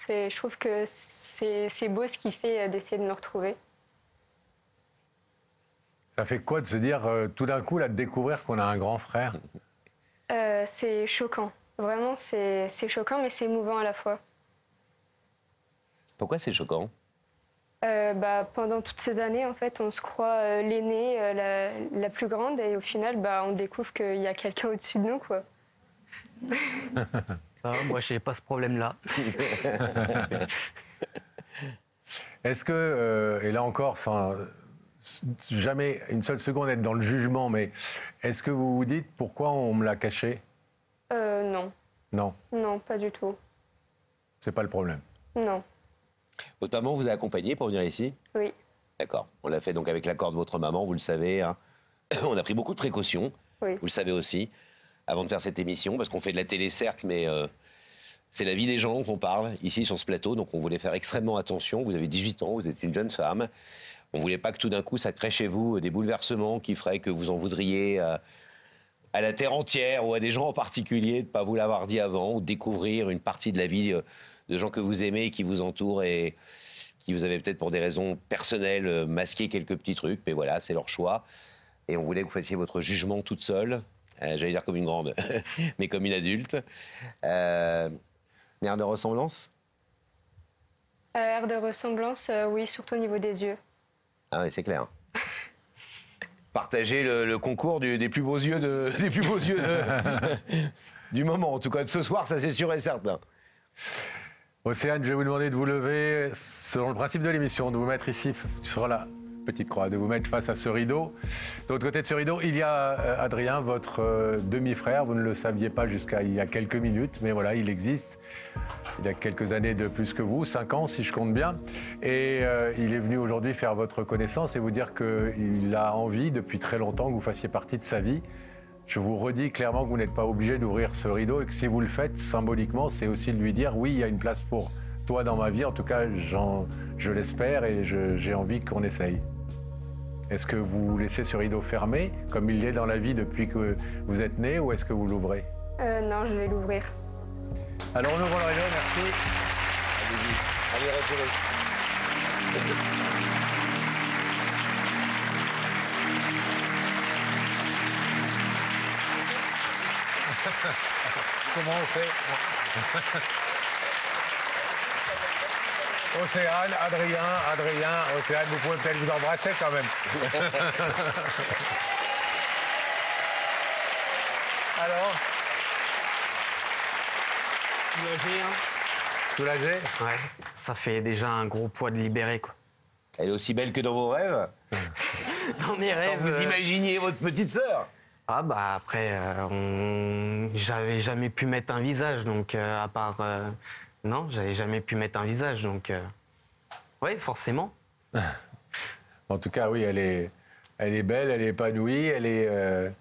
Je trouve que c'est beau ce qu'il fait d'essayer de me retrouver. Ça fait quoi de se dire, tout d'un coup, là, de découvrir qu'on a un grand frère? C'est choquant. Vraiment, c'est choquant, mais c'est émouvant à la fois. Pourquoi c'est choquant? Pendant toutes ces années, en fait, on se croit l'aînée, la plus grande, et au final, on découvre qu'il y a quelqu'un au-dessus de nous, quoi. Moi, je n'ai pas ce problème-là. Est-ce que, et là encore, sans jamais une seule seconde être dans le jugement, mais est-ce que vous vous dites pourquoi on me l'a caché? Non. Non. Non, pas du tout. C'est pas le problème. Non. Votre maman vous a accompagné pour venir ici? Oui. D'accord. On l'a fait donc avec l'accord de votre maman, vous le savez. Hein. On a pris beaucoup de précautions, oui. Vous le savez aussi, avant de faire cette émission, parce qu'on fait de la télé, certes, mais c'est la vie des gens qu'on parle ici sur ce plateau, donc on voulait faire extrêmement attention. Vous avez 18 ans, vous êtes une jeune femme. On ne voulait pas que tout d'un coup, ça crée chez vous des bouleversements qui feraient que vous en voudriez à la terre entière ou à des gens en particulier de ne pas vous l'avoir dit avant, ou découvrir une partie de la vie de gens que vous aimez et qui vous entourent et qui vous avez peut-être pour des raisons personnelles masqué quelques petits trucs, mais voilà, c'est leur choix. Et on voulait que vous fassiez votre jugement toute seule, j'allais dire comme une grande, mais comme une adulte. Air de ressemblance? Air de ressemblance, oui, surtout au niveau des yeux. Ah oui, c'est clair. Partager le concours des plus beaux yeux, du moment, en tout cas de ce soir, ça c'est sûr et certain. Océane, je vais vous demander de vous lever, selon le principe de l'émission, de vous mettre ici sur la petite croix, de vous mettre face à ce rideau. De l'autre côté de ce rideau, il y a Adrien, votre demi-frère. Vous ne le saviez pas jusqu'à il y a quelques minutes, mais voilà, il existe. Il a quelques années de plus que vous, 5 ans si je compte bien. Et il est venu aujourd'hui faire votre connaissance et vous dire qu'il a envie depuis très longtemps que vous fassiez partie de sa vie. Je vous redis clairement que vous n'êtes pas obligé d'ouvrir ce rideau et que si vous le faites, symboliquement, c'est aussi de lui dire oui, il y a une place pour toi dans ma vie. En tout cas, je l'espère et j'ai envie qu'on essaye. Est-ce que vous laissez ce rideau fermé, comme il l'est dans la vie depuis que vous êtes né, ou est-ce que vous l'ouvrez? Non, je vais l'ouvrir. Alors on ouvre le rideau, merci. Allez-y, allez, retirez. Comment on fait? Océane, Adrien, Océane, vous pouvez peut-être vous embrasser quand même. Alors? Soulagé, hein? Soulagé? Ouais, ça fait déjà un gros poids de libérer, quoi. Elle est aussi belle que dans vos rêves? Dans mes rêves... Vous imaginiez votre petite sœur? Ah bah après, j'avais jamais pu mettre un visage, donc à part... non, j'avais jamais pu mettre un visage, donc... Oui, forcément. En tout cas, oui, elle est belle, elle est épanouie, elle est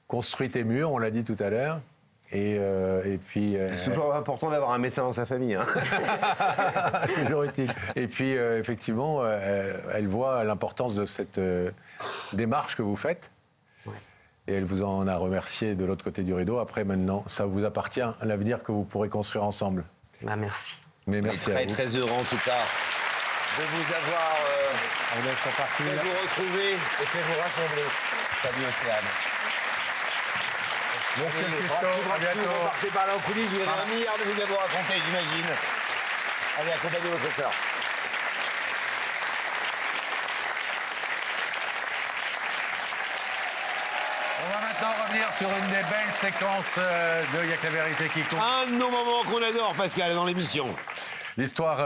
construite et mûre, on l'a dit tout à l'heure. Et puis... C'est toujours important d'avoir un médecin dans sa famille. Hein. C'est toujours utile. Et puis, effectivement, elle voit l'importance de cette démarche que vous faites. Ouais. Et elle vous en a remercié de l'autre côté du rideau. Après, maintenant, ça vous appartient, l'avenir que vous pourrez construire ensemble. Bah, merci. Mais merci très, à vous. très heureux, en tout cas, de vous avoir fait vous retrouver et fait vous rassembler. Salut, Océane. Monsieur Pisco, à bientôt. Vous partez par là en coulisses, vous avez un milliard de vous à vous raconter, j'imagine. Allez, accompagnez votre sœur. On va maintenant revenir sur une des belles séquences de Y'a que la vérité qui compte. Un de nos moments qu'on adore, Pascal, dans l'émission. L'histoire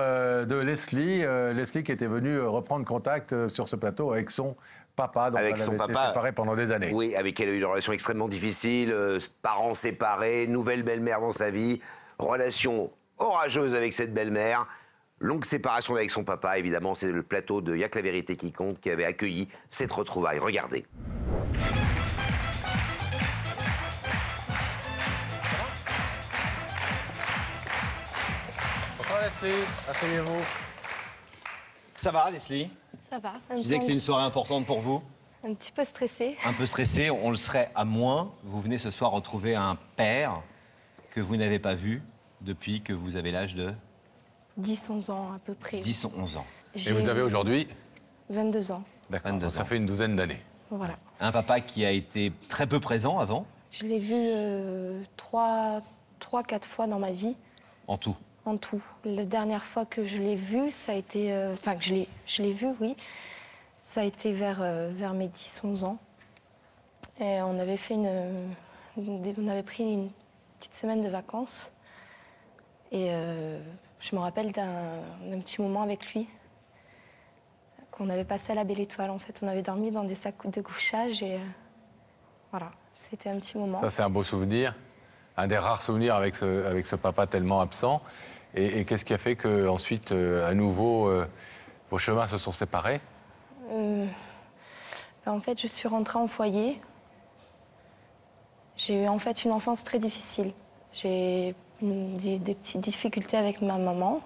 de Leslie. Leslie qui était venue reprendre contact sur ce plateau avec son papa, dont avec elle son avait été papa, séparée pendant des années. Oui, avec qui elle a eu une relation extrêmement difficile, parents séparés, nouvelle belle-mère dans sa vie, relation orageuse avec cette belle-mère, longue séparation avec son papa, évidemment, c'est le plateau de Y'a que la vérité qui compte qui avait accueilli cette retrouvaille. Regardez. Bonsoir Leslie, asseyez-vous. Ça va, Leslie? Ça va. Je disais que c'est une soirée importante pour vous. Un petit peu stressée. Un peu stressé, on le serait à moins. Vous venez ce soir retrouver un père que vous n'avez pas vu depuis que vous avez l'âge de 10-11 ans à peu près. 10-11 ans. Et vous avez aujourd'hui 22 ans. D'accord, ça fait une douzaine d'années. Voilà. Un papa qui a été très peu présent avant? Je l'ai vu 3-4 fois dans ma vie. En tout? En tout. La dernière fois que je l'ai vu, ça a été... Enfin, que je l'ai vu, oui. Ça a été vers mes 10-11 ans. Et on avait fait on avait pris une petite semaine de vacances. Et je me rappelle d'un petit moment avec lui qu'on avait passé à la Belle Étoile. En fait, on avait dormi dans des sacs de couchage et voilà, c'était un petit moment. Ça, c'est un beau souvenir, un des rares souvenirs avec ce papa tellement absent. Et qu'est-ce qui a fait qu'ensuite, à nouveau, vos chemins se sont séparés? En fait, je suis rentrée en foyer. J'ai eu en fait une enfance très difficile. J'ai eu des petites difficultés avec ma maman.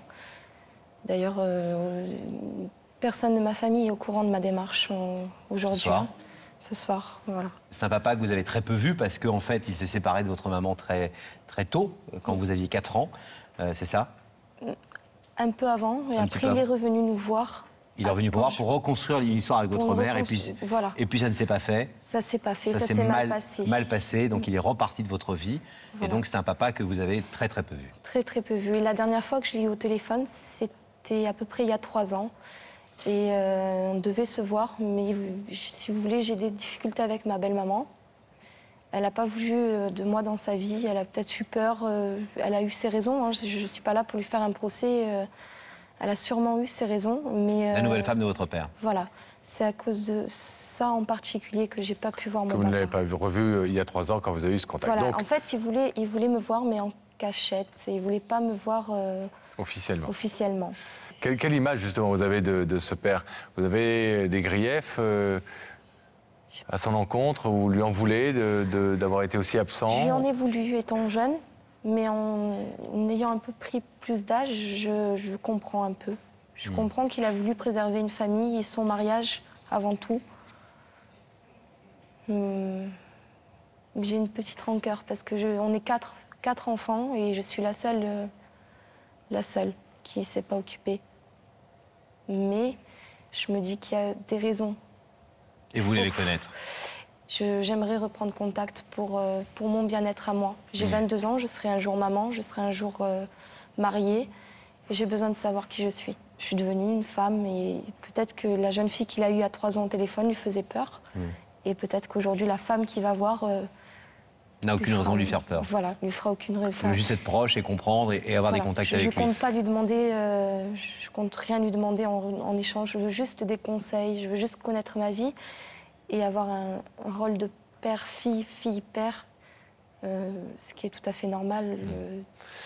D'ailleurs, personne de ma famille est au courant de ma démarche aujourd'hui. Ce soir, voilà. C'est un papa que vous avez très peu vu parce qu'en fait, il s'est séparé de votre maman très, très tôt, quand vous aviez 4 ans. C'est ça? Un peu avant. Et après, il est revenu nous voir. Il est revenu pour reconstruire l'histoire avec votre mère et puis, voilà. Et puis ça ne s'est pas fait. Ça s'est pas fait, ça s'est mal passé, donc il est reparti de votre vie. Voilà. Et donc c'est un papa que vous avez très très peu vu. Très très peu vu. Et la dernière fois que je l'ai eu au téléphone, c'était à peu près il y a 3 ans. Et on devait se voir, mais si vous voulez, j'ai des difficultés avec ma belle-maman. Elle n'a pas voulu de moi dans sa vie, elle a peut-être eu peur, elle a eu ses raisons. Hein. Je ne suis pas là pour lui faire un procès. Elle a sûrement eu ses raisons, mais... La nouvelle femme de votre père. Voilà. C'est à cause de ça en particulier que j'ai pas pu voir mon papa. Que vous ne l'avez pas revu il y a 3 ans quand vous avez eu ce contact. Voilà. Donc... En fait, il voulait me voir, mais en cachette. Il ne voulait pas me voir... Officiellement. Quelle image, justement, vous avez de ce père? Vous avez des griefs à son encontre? Vous lui en voulez d'avoir été aussi absent? Je lui en ai voulu, étant jeune. Mais en ayant un peu pris plus d'âge, je comprends un peu. Je comprends qu'il a voulu préserver une famille et son mariage avant tout. J'ai une petite rancœur parce que on est quatre enfants et je suis la seule qui ne s'est pas occupée. Mais je me dis qu'il y a des raisons. Et vous voulez les connaître? J'aimerais reprendre contact pour mon bien-être à moi. J'ai 22 ans, je serai un jour maman, je serai un jour mariée. Et j'ai besoin de savoir qui je suis. Je suis devenue une femme et peut-être que la jeune fille qu'il a eue à 3 ans au téléphone lui faisait peur. Et peut-être qu'aujourd'hui, la femme qui va voir... n'a aucune raison de lui faire peur. Voilà, lui fera aucune raison. Il veut juste être proche et comprendre et avoir des contacts avec lui. Je ne compte pas lui demander, je compte rien lui demander en échange. Je veux juste des conseils, je veux juste connaître ma vie. Et avoir un rôle de père-fille, fille-père, ce qui est tout à fait normal,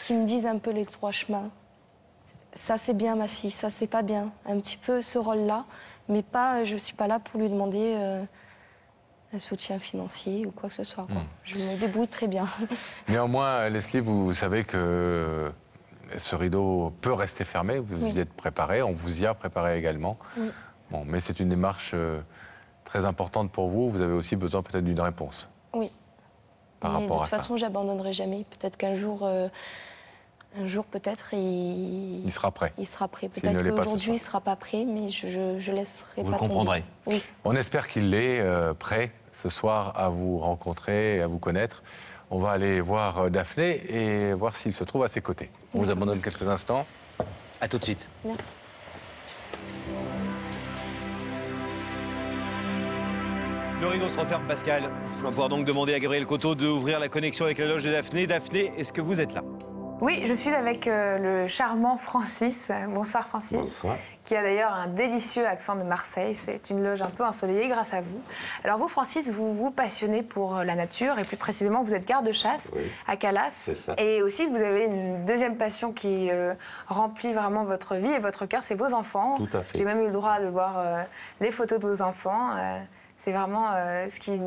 qui me disent un peu les 3 chemins. Ça c'est bien ma fille, ça c'est pas bien. Un petit peu ce rôle-là, mais pas, je suis pas là pour lui demander un soutien financier ou quoi que ce soit. Quoi. Je me débrouille très bien. Néanmoins, Leslie, vous savez que ce rideau peut rester fermé, vous y êtes préparé, on vous y a préparé également. Bon, mais c'est une démarche... très importante pour vous, vous avez aussi besoin peut-être d'une réponse. Oui. Par rapport à ça. De toute façon, j'abandonnerai jamais. Peut-être qu'un jour, peut-être, il sera prêt. Il sera prêt. Peut-être qu'aujourd'hui, il ne sera pas prêt, mais je laisserai vous pas tomber. Vous comprendrez. Oui. On espère qu'il est prêt ce soir à vous rencontrer, à vous connaître. On va aller voir Daphné et voir s'il se trouve à ses côtés. On vous abandonne quelques instants. À tout de suite. Merci. Le rideau se referme, Pascal. On va pouvoir donc demander à Gabriel Coteau d'ouvrir la connexion avec la loge de Daphné. Daphné, est-ce que vous êtes là? Oui, je suis avec le charmant Francis. Bonsoir Francis. Bonsoir. Qui a d'ailleurs un délicieux accent de Marseille. C'est une loge un peu ensoleillée grâce à vous. Alors vous, Francis, vous vous passionnez pour la nature et plus précisément, vous êtes garde-chasse à Calas. C'est ça. Et aussi, vous avez une deuxième passion qui remplit vraiment votre vie et votre cœur, c'est vos enfants. Tout à fait. J'ai même eu le droit de voir les photos de vos enfants. C'est vraiment ce qui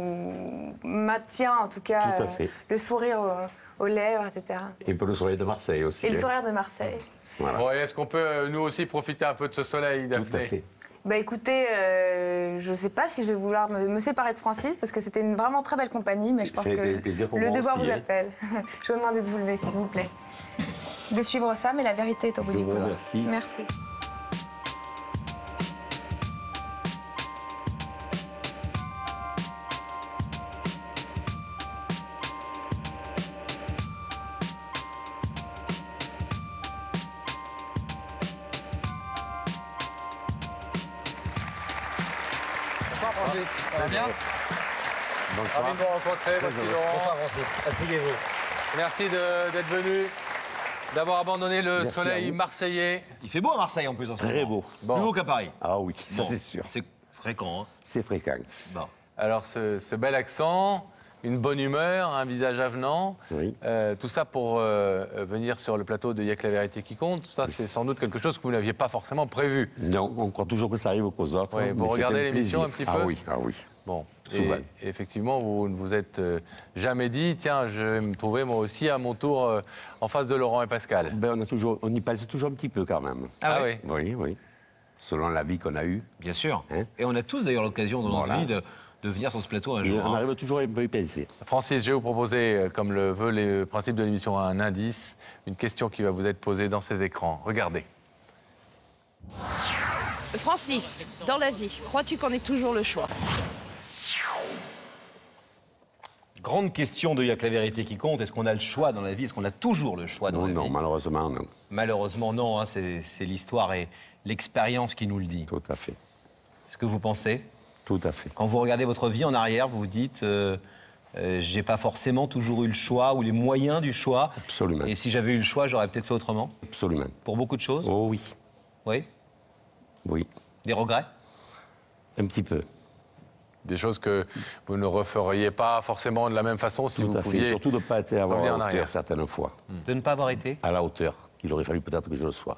maintient, en tout cas, le sourire aux lèvres, etc. Et un peu le sourire de Marseille aussi. Et le sourire de Marseille. Voilà. Bon, est-ce qu'on peut nous aussi profiter un peu de ce soleil, Daphné? Tout à fait. Bah écoutez, je ne sais pas si je vais vouloir me séparer de Francis parce que c'était une vraiment très belle compagnie, mais je pense que le devoir vous appelle. Je vous demande de vous lever, s'il vous plaît. De suivre ça, mais la vérité est au bout du couloir. Merci. Merci. Ça va bien? Bonsoir. Ravi de vous rencontrer. Merci Laurent. Bonsoir Francis, asseyez-vous. Merci d'être venu, d'avoir abandonné le soleil marseillais. Il fait beau à Marseille en plus en ce moment. Très beau. Plus beau qu'à Paris. Ah oui, ça Bon, c'est sûr. C'est fréquent. Hein. C'est fréquent. Bon. Alors ce bel accent, une bonne humeur, un visage avenant, tout ça pour venir sur le plateau de Y'a que la vérité qui compte, ça c'est sans doute quelque chose que vous n'aviez pas forcément prévu. Non, on croit toujours que ça arrive aux autres. Oui, vous regardez l'émission un petit peu? Ah oui, ah oui. Bon, Souvent. et effectivement, vous ne vous êtes jamais dit, tiens, je vais me trouver moi aussi à mon tour en face de Laurent et Pascal. Ben, on y passe toujours un petit peu quand même. Ah oui? Oui, oui. Selon la vie qu'on a eue. Bien sûr. Hein? Et on a tous d'ailleurs l'occasion dans notre vie de venir sur ce plateau un jour. On arrive toujours à un peu y penser. Francis, je vais vous proposer, comme le veut le principe de l'émission, un indice, une question qui va vous être posée dans ces écrans. Regardez. Francis, dans la vie, crois-tu qu'on ait toujours le choix? Grande question de Y'a que la vérité qui compte. Est-ce qu'on a le choix dans la vie? Est-ce qu'on a toujours le choix dans la vie? Non, malheureusement, non. Malheureusement, non. Hein, c'est l'histoire et l'expérience qui nous le dit. Tout à fait. Ce que vous pensez? Tout à fait. Quand vous regardez votre vie en arrière, vous vous dites j'ai pas forcément toujours eu le choix ou les moyens du choix. Absolument. Et si j'avais eu le choix, j'aurais peut-être fait autrement? Absolument. Pour beaucoup de choses? Oh oui. Oui? Oui. Des regrets? Un petit peu. Des choses que vous ne referiez pas forcément de la même façon si Tout vous à pouviez fait. Surtout de ne pas avoir revenir à en la hauteur arrière. certaines fois. De ne pas avoir été? À la hauteur, qu'il aurait fallu peut-être que je le sois.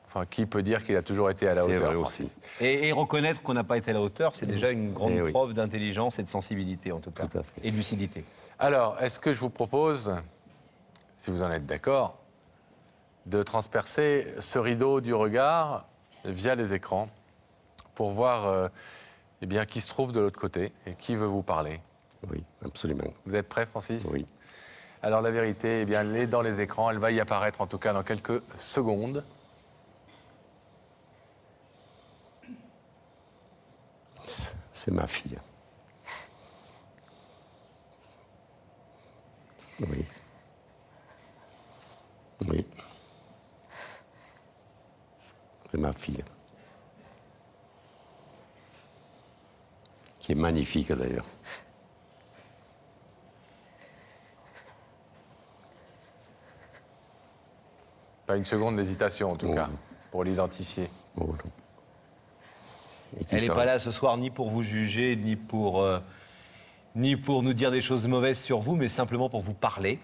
Enfin, qui peut dire qu'il a toujours été à la hauteur? C'est vrai Francis aussi. Et reconnaître qu'on n'a pas été à la hauteur, c'est déjà une grande Eh oui. preuve d'intelligence et de sensibilité, en tout cas. Tout à fait. Et de lucidité. Alors, est-ce que je vous propose, si vous en êtes d'accord, de transpercer ce rideau du regard via les écrans pour voir eh bien, qui se trouve de l'autre côté et qui veut vous parler? Oui, absolument. Vous êtes prêt, Francis? Oui. Alors, la vérité, eh bien, elle est dans les écrans. Elle va y apparaître, en tout cas, dans quelques secondes. C'est ma fille. Oui. Oui. C'est ma fille. Qui est magnifique d'ailleurs. Pas une seconde d'hésitation, en tout cas, pour l'identifier. Oh, non. Elle n'est pas là ce soir ni pour vous juger, ni pour nous dire des choses mauvaises sur vous, mais simplement pour vous parler.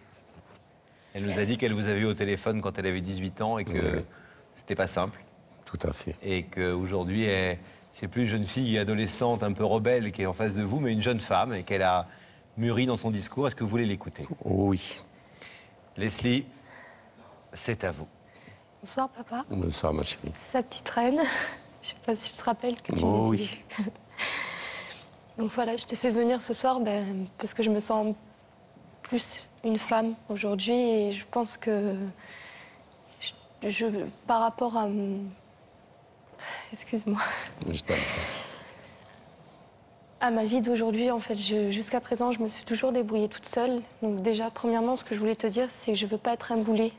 Elle nous a dit qu'elle vous avait eu au téléphone quand elle avait 18 ans et que c'était pas simple. Tout à fait. Et qu'aujourd'hui, c'est plus une jeune fille adolescente un peu rebelle qui est en face de vous, mais une jeune femme et qu'elle a mûri dans son discours. Est-ce que vous voulez l'écouter? Oui. Leslie, c'est à vous. Bonsoir, papa. Bonsoir, ma chérie. Sa petite reine. Je sais pas si tu te rappelles que tu me disais. Oui. Donc voilà, je t'ai fait venir ce soir parce que je me sens plus une femme aujourd'hui et je pense que par rapport à... Excuse-moi. Je t'aime. À ma vie d'aujourd'hui, en fait, jusqu'à présent, je me suis toujours débrouillée toute seule. Donc déjà, premièrement, ce que je voulais te dire, c'est que je veux pas être un boulet.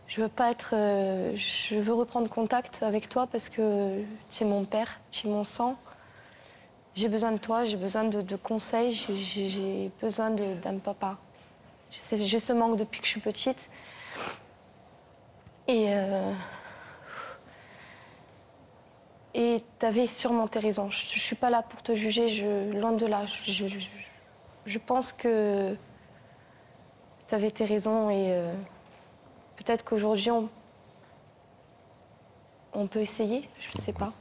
Je veux pas être... je veux reprendre contact avec toi parce que tu es mon père, tu es mon sang. J'ai besoin de toi, j'ai besoin de conseils, j'ai besoin d'un papa. J'ai ce manque depuis que je suis petite. Et t'avais sûrement tes raisons. Je suis pas là pour te juger, loin de là. Je pense que t'avais tes raisons et peut-être qu'aujourd'hui on peut essayer, je ne sais pas.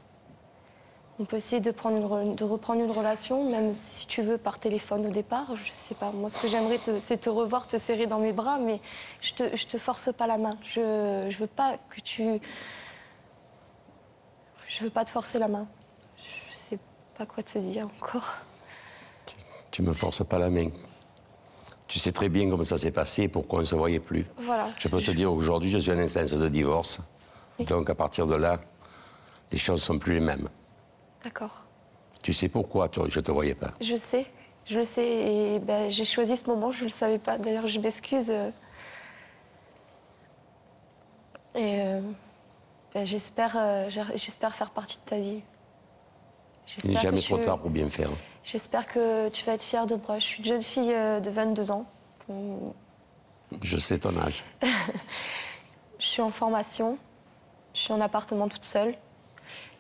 On peut essayer de reprendre une relation, même si tu veux par téléphone au départ. Je sais pas. Moi, ce que j'aimerais, c'est te revoir, te serrer dans mes bras, mais je te force pas la main. Je veux pas que tu... Je veux pas te forcer la main. Je sais pas quoi te dire encore. Tu me forces pas la main. Tu sais très bien comment ça s'est passé et pourquoi on ne se voyait plus. Voilà. Je peux te dire aujourd'hui, je suis en instance de divorce. Oui. Donc, à partir de là, les choses ne sont plus les mêmes. D'accord. Tu sais pourquoi je ne te voyais pas? Je le sais. Et ben, j'ai choisi ce moment, je ne le savais pas. D'ailleurs, je m'excuse. Ben, j'espère faire partie de ta vie. Il n'est jamais trop tard pour bien faire. J'espère que tu vas être fière de moi. Je suis une jeune fille de 22 ans. Je sais ton âge. Je suis en formation. Je suis en appartement toute seule.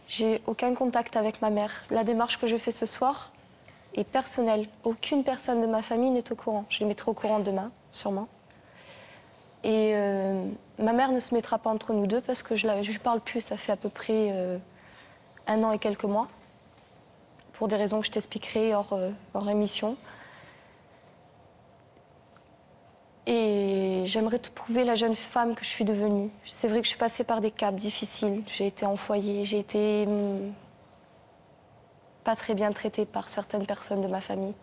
J'ai aucun contact avec ma mère. La démarche que je fais ce soir est personnelle. Aucune personne de ma famille n'est au courant. Je les mettrai au courant demain, sûrement. Et ma mère ne se mettra pas entre nous deux parce que je lui parle plus. Ça fait à peu près 1 an et quelques mois. Pour des raisons que je t'expliquerai hors émission. Et j'aimerais te prouver la jeune femme que je suis devenue. C'est vrai que je suis passée par des caps difficiles. J'ai été en foyer, j'ai été pas très bien traitée par certaines personnes de ma famille.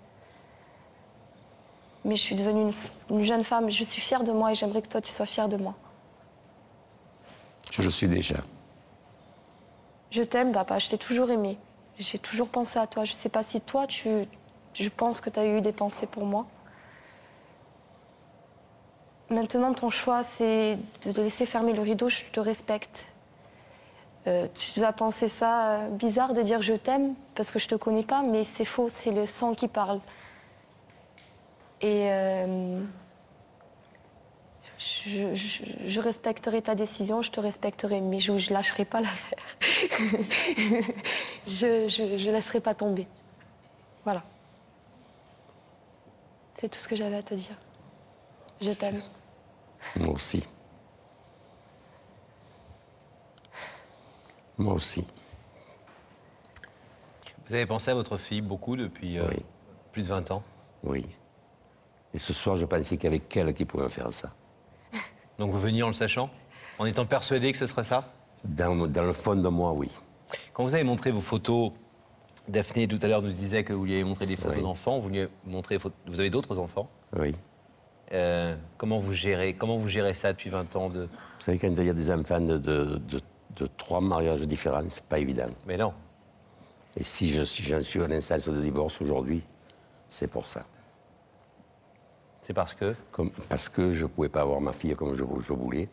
Mais je suis devenue une jeune femme. Je suis fière de moi et j'aimerais que toi, tu sois fière de moi. Je le suis déjà. Je t'aime, papa. Je t'ai toujours aimé. J'ai toujours pensé à toi. Je sais pas si toi, je pense que tu as eu des pensées pour moi. Maintenant, ton choix, c'est de laisser fermer le rideau. Je te respecte. Tu dois penser ça bizarre de dire je t'aime parce que je te connais pas, mais c'est faux. C'est le sang qui parle. Et je respecterai ta décision, je te respecterai, mais je ne lâcherai pas l'affaire. Je ne laisserai pas tomber. Voilà. C'est tout ce que j'avais à te dire. Je t'aime. Moi aussi. Moi aussi. Vous avez pensé à votre fille beaucoup depuis plus de 20 ans? Oui. Et ce soir, je pensais qu'avec elle, qui pouvait faire ça. Donc vous veniez en le sachant? En étant persuadé que ce serait ça? Dans le fond de moi, oui. Quand vous avez montré vos photos, Daphné tout à l'heure nous disait que vous lui avez montré des photos d'enfants. Vous avez d'autres enfants? Oui. Comment vous gérez ça depuis 20 ans Vous savez, quand il y a des enfants de 3 mariages différents, c'est pas évident. Mais non. Et si j'en suis en instance de divorce aujourd'hui, c'est pour ça. C'est parce que? Parce que je ne pouvais pas avoir ma fille comme je voulais.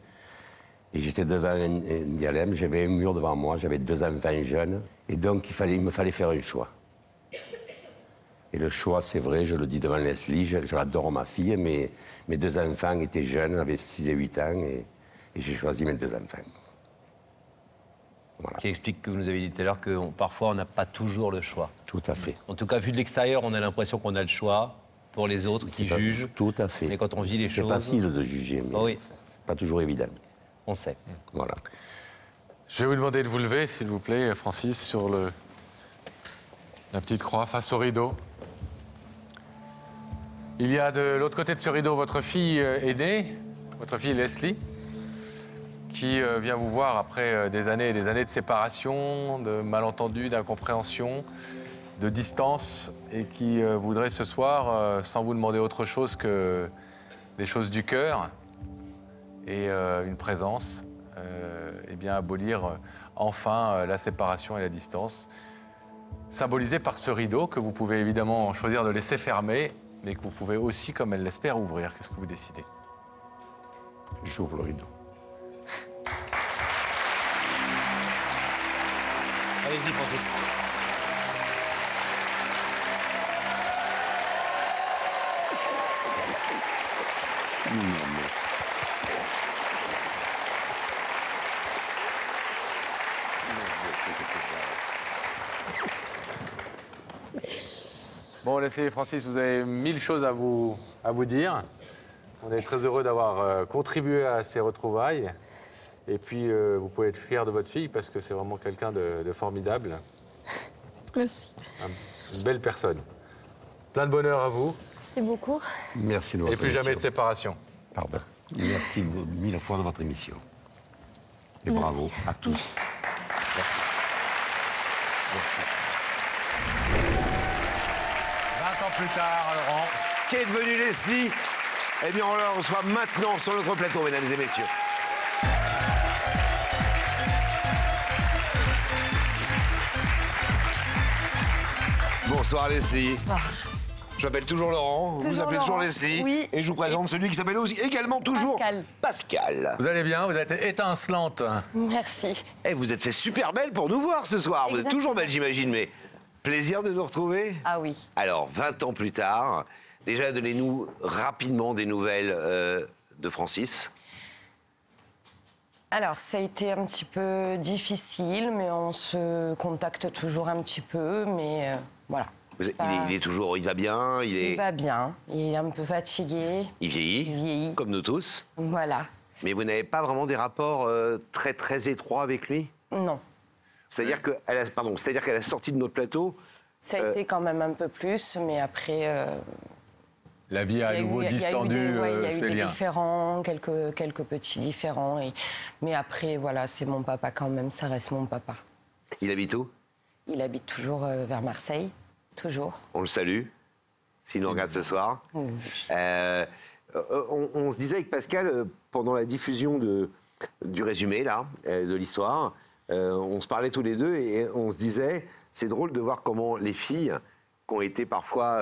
Et j'étais devant un dilemme, j'avais un mur devant moi, j'avais 2 enfants jeunes. Et donc, il me fallait faire un choix. Et le choix, c'est vrai, je le dis devant Leslie, je l'adore ma fille, mais mes 2 enfants étaient jeunes, avaient 6 et 8 ans, et j'ai choisi mes 2 enfants. Voilà. Qui explique que vous nous avez dit tout à l'heure que parfois on n'a pas toujours le choix. Tout à fait. En tout cas, vu de l'extérieur, on a l'impression qu'on a le choix pour les autres qui jugent. Tout à fait. Mais quand on vit les choses... C'est facile de juger, mais c'est pas toujours évident. On sait. Voilà. Je vais vous demander de vous lever, s'il vous plaît, Francis, sur la petite croix face au rideau. Il y a de l'autre côté de ce rideau votre fille aînée, votre fille Leslie, qui vient vous voir après des années et des années de séparation, de malentendus, d'incompréhension, de distance, et qui voudrait ce soir, sans vous demander autre chose que des choses du cœur et une présence, eh bien abolir enfin la séparation et la distance, symbolisée par ce rideau que vous pouvez évidemment choisir de laisser fermer, mais que vous pouvez aussi, comme elle l'espère, ouvrir. Qu'est-ce que vous décidez? J'ouvre le rideau. Allez-y, Francis. Bon, laissez Francis, vous avez 1000 choses à vous dire. On est très heureux d'avoir contribué à ces retrouvailles. Et puis, vous pouvez être fier de votre fille parce que c'est vraiment quelqu'un de formidable. Merci. Une belle personne. Plein de bonheur à vous. Merci beaucoup. Merci de votre Et plus jamais de séparation. Pardon. Merci mille fois de votre émission. Et Merci. bravo à tous. 20 ans plus tard, Laurent. Qui est devenu Leslie? Eh bien, on la reçoit maintenant sur notre plateau, mesdames et messieurs. Bonsoir Leslie. Bonsoir. Je m'appelle toujours Laurent, vous appelez toujours Leslie. Oui. Et je vous présente celui qui s'appelle aussi également toujours Pascal. Vous allez bien? Vous êtes étincelante. Merci. Eh, vous êtes fait super belle pour nous voir ce soir. Vous êtes toujours belle, j'imagine, mais plaisir de nous retrouver. Ah oui. Alors, 20 ans plus tard, déjà donnez-nous rapidement des nouvelles de Francis. Alors, ça a été un petit peu difficile, mais on se contacte toujours un petit peu, mais voilà. Il est toujours, il va bien, Il va bien, il est un peu fatigué. Il vieillit. Il vieillit. Comme nous tous. Voilà. Mais vous n'avez pas vraiment des rapports très très étroits avec lui? Non. C'est-à-dire qu'à la sortie de notre plateau... Ça a été quand même un peu plus, mais après... La vie a à nouveau distendu il y a eu ses des liens. différends, quelques petits différends. Mais après, voilà, c'est mon papa quand même, ça reste mon papa. Il habite où? Il habite toujours vers Marseille, toujours. On le salue, s'il nous regarde ce soir. On se disait avec Pascal, pendant la diffusion du résumé, là, de l'histoire, on se parlait tous les deux et on se disait, c'est drôle de voir comment les filles, qui ont été parfois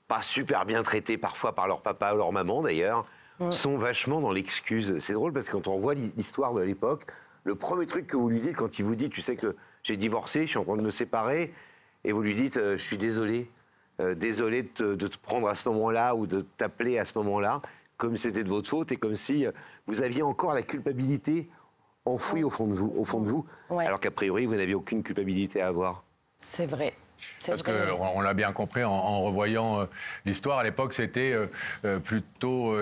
pas super bien traitées, parfois par leur papa ou leur maman d'ailleurs, sont vachement dans l'excuse. C'est drôle parce que quand on voit l'histoire de l'époque, le premier truc que vous lui dites quand il vous dit, tu sais que j'ai divorcé, je suis en train de me séparer, et vous lui dites, je suis désolé, désolé de te prendre à ce moment-là ou de t'appeler à ce moment-là, comme c'était de votre faute et comme si vous aviez encore la culpabilité enfouie au fond de vous, alors qu'a priori, vous n'aviez aucune culpabilité à avoir. C'est vrai. Parce qu'on l'a bien compris en revoyant l'histoire. À l'époque, c'était plutôt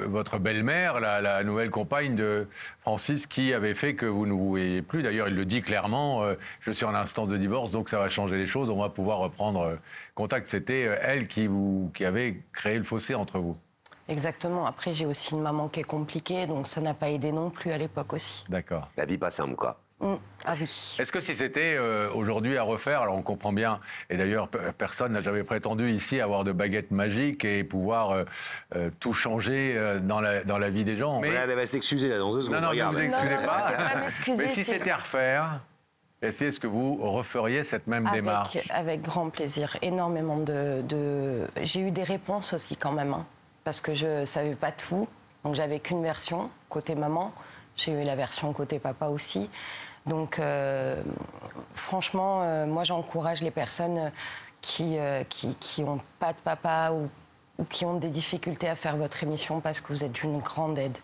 votre belle-mère, la nouvelle compagne de Francis, qui avait fait que vous ne vous voyez plus. D'ailleurs, il le dit clairement, je suis en instance de divorce, donc ça va changer les choses, on va pouvoir reprendre contact. C'était elle qui avait créé le fossé entre vous. Exactement. Après, j'ai aussi une maman qui est compliquée, donc ça n'a pas aidé non plus à l'époque aussi. D'accord. La vie pas simple, quoi. Ah oui. Est-ce que si c'était aujourd'hui à refaire, alors on comprend bien, et d'ailleurs personne n'a jamais prétendu ici avoir de baguette magique et pouvoir tout changer dans la vie des gens. Mais elle va s'excuser là dans 2 secondes. Non, ne vous excusez pas. m'excuser, mais si c'était à refaire, est-ce que vous referiez cette même démarche? Avec grand plaisir. Énormément J'ai eu des réponses aussi quand même, hein, parce que je ne savais pas tout. Donc j'avais qu'une version côté maman. J'ai eu la version côté papa aussi. Donc, franchement, moi, j'encourage les personnes qui n'ont pas de papa ou qui ont des difficultés à faire votre émission parce que vous êtes d'une grande aide.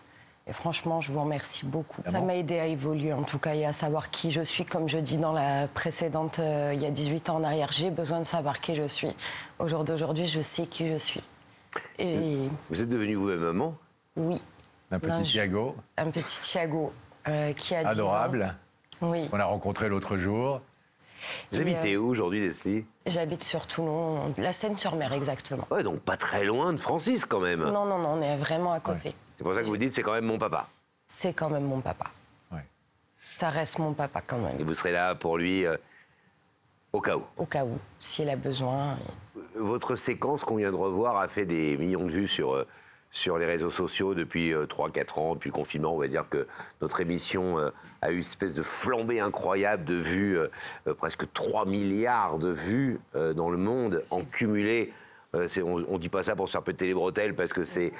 Et franchement, je vous remercie beaucoup. Ça m'a aidé à évoluer, en tout cas, et à savoir qui je suis. Comme je dis dans la précédente, il y a 18 ans en arrière, j'ai besoin de savoir qui je suis. Au jour d'aujourd'hui, je sais qui je suis. Et... Vous êtes devenue vous-même maman? Oui. Un petit Thiago. Un petit Thiago qui a 10 ans. Adorable. Oui. On a rencontré l'autre jour. Vous habitez où aujourd'hui, Leslie? J'habite sur Toulon, la Seine-sur-Mer exactement. Ouais, donc pas très loin de Francis quand même. Non, on est vraiment à côté. Ouais. C'est pour ça que vous dites c'est quand même mon papa. C'est quand même mon papa. Ouais. Ça reste mon papa quand même. Et vous serez là pour lui au cas où? Au cas où, s'il a besoin. Votre séquence qu'on vient de revoir a fait des millions de vues sur les réseaux sociaux depuis 3-4 ans, depuis le confinement. On va dire que notre émission a eu une espèce de flambée incroyable de vues, presque 3 milliards de vues dans le monde en cumulé. On dit pas ça pour se faire péter les bretelles parce que c'est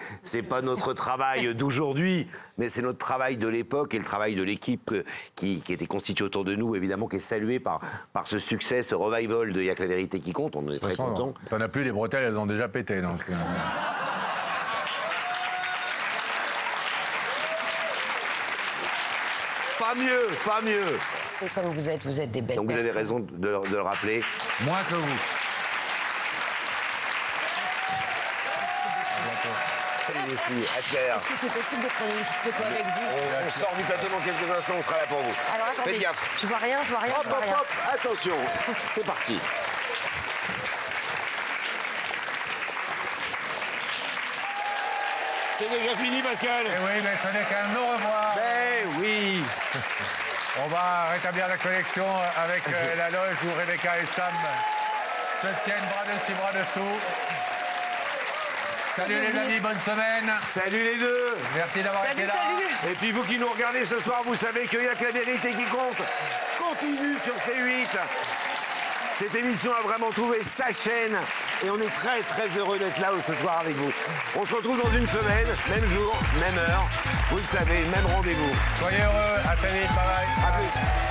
pas notre travail d'aujourd'hui, mais c'est notre travail de l'époque et le travail de l'équipe qui était constituée autour de nous, évidemment, qui est salué par ce succès, ce revival de Y a que la vérité qui compte. On est très contents. T'en as plus, les bretelles, elles ont déjà pété. Donc, Pas mieux, pas mieux. C'est comme vous êtes des belles personnes. Donc vous avez raison de le rappeler. Moins que vous. aussi, à Claire. Est-ce que c'est possible de prendre une petite photo avec vous? On sort du plateau dans quelques instants, on sera là pour vous. Alors attendez, faites gaffe. je vois rien, je vois rien, Hop, je vois hop, rien. hop, attention, c'est parti. C'est déjà fini, Pascal. Eh oui, mais ce n'est qu'un au revoir. Mais oui. On va rétablir la connexion avec la loge où Rebecca et Sam se tiennent bras dessus, bras dessous. Salut les amis, bonne semaine. Salut les deux. Merci d'avoir été là. Et puis vous qui nous regardez ce soir, vous savez qu'il n'y a que la vérité qui compte. Continue sur C8. Cette émission a vraiment trouvé sa chaîne et on est très très heureux d'être là ce soir avec vous. On se retrouve dans une semaine, même jour, même heure. Vous le savez, même rendez-vous. Soyez heureux, à très vite, bye bye. À plus.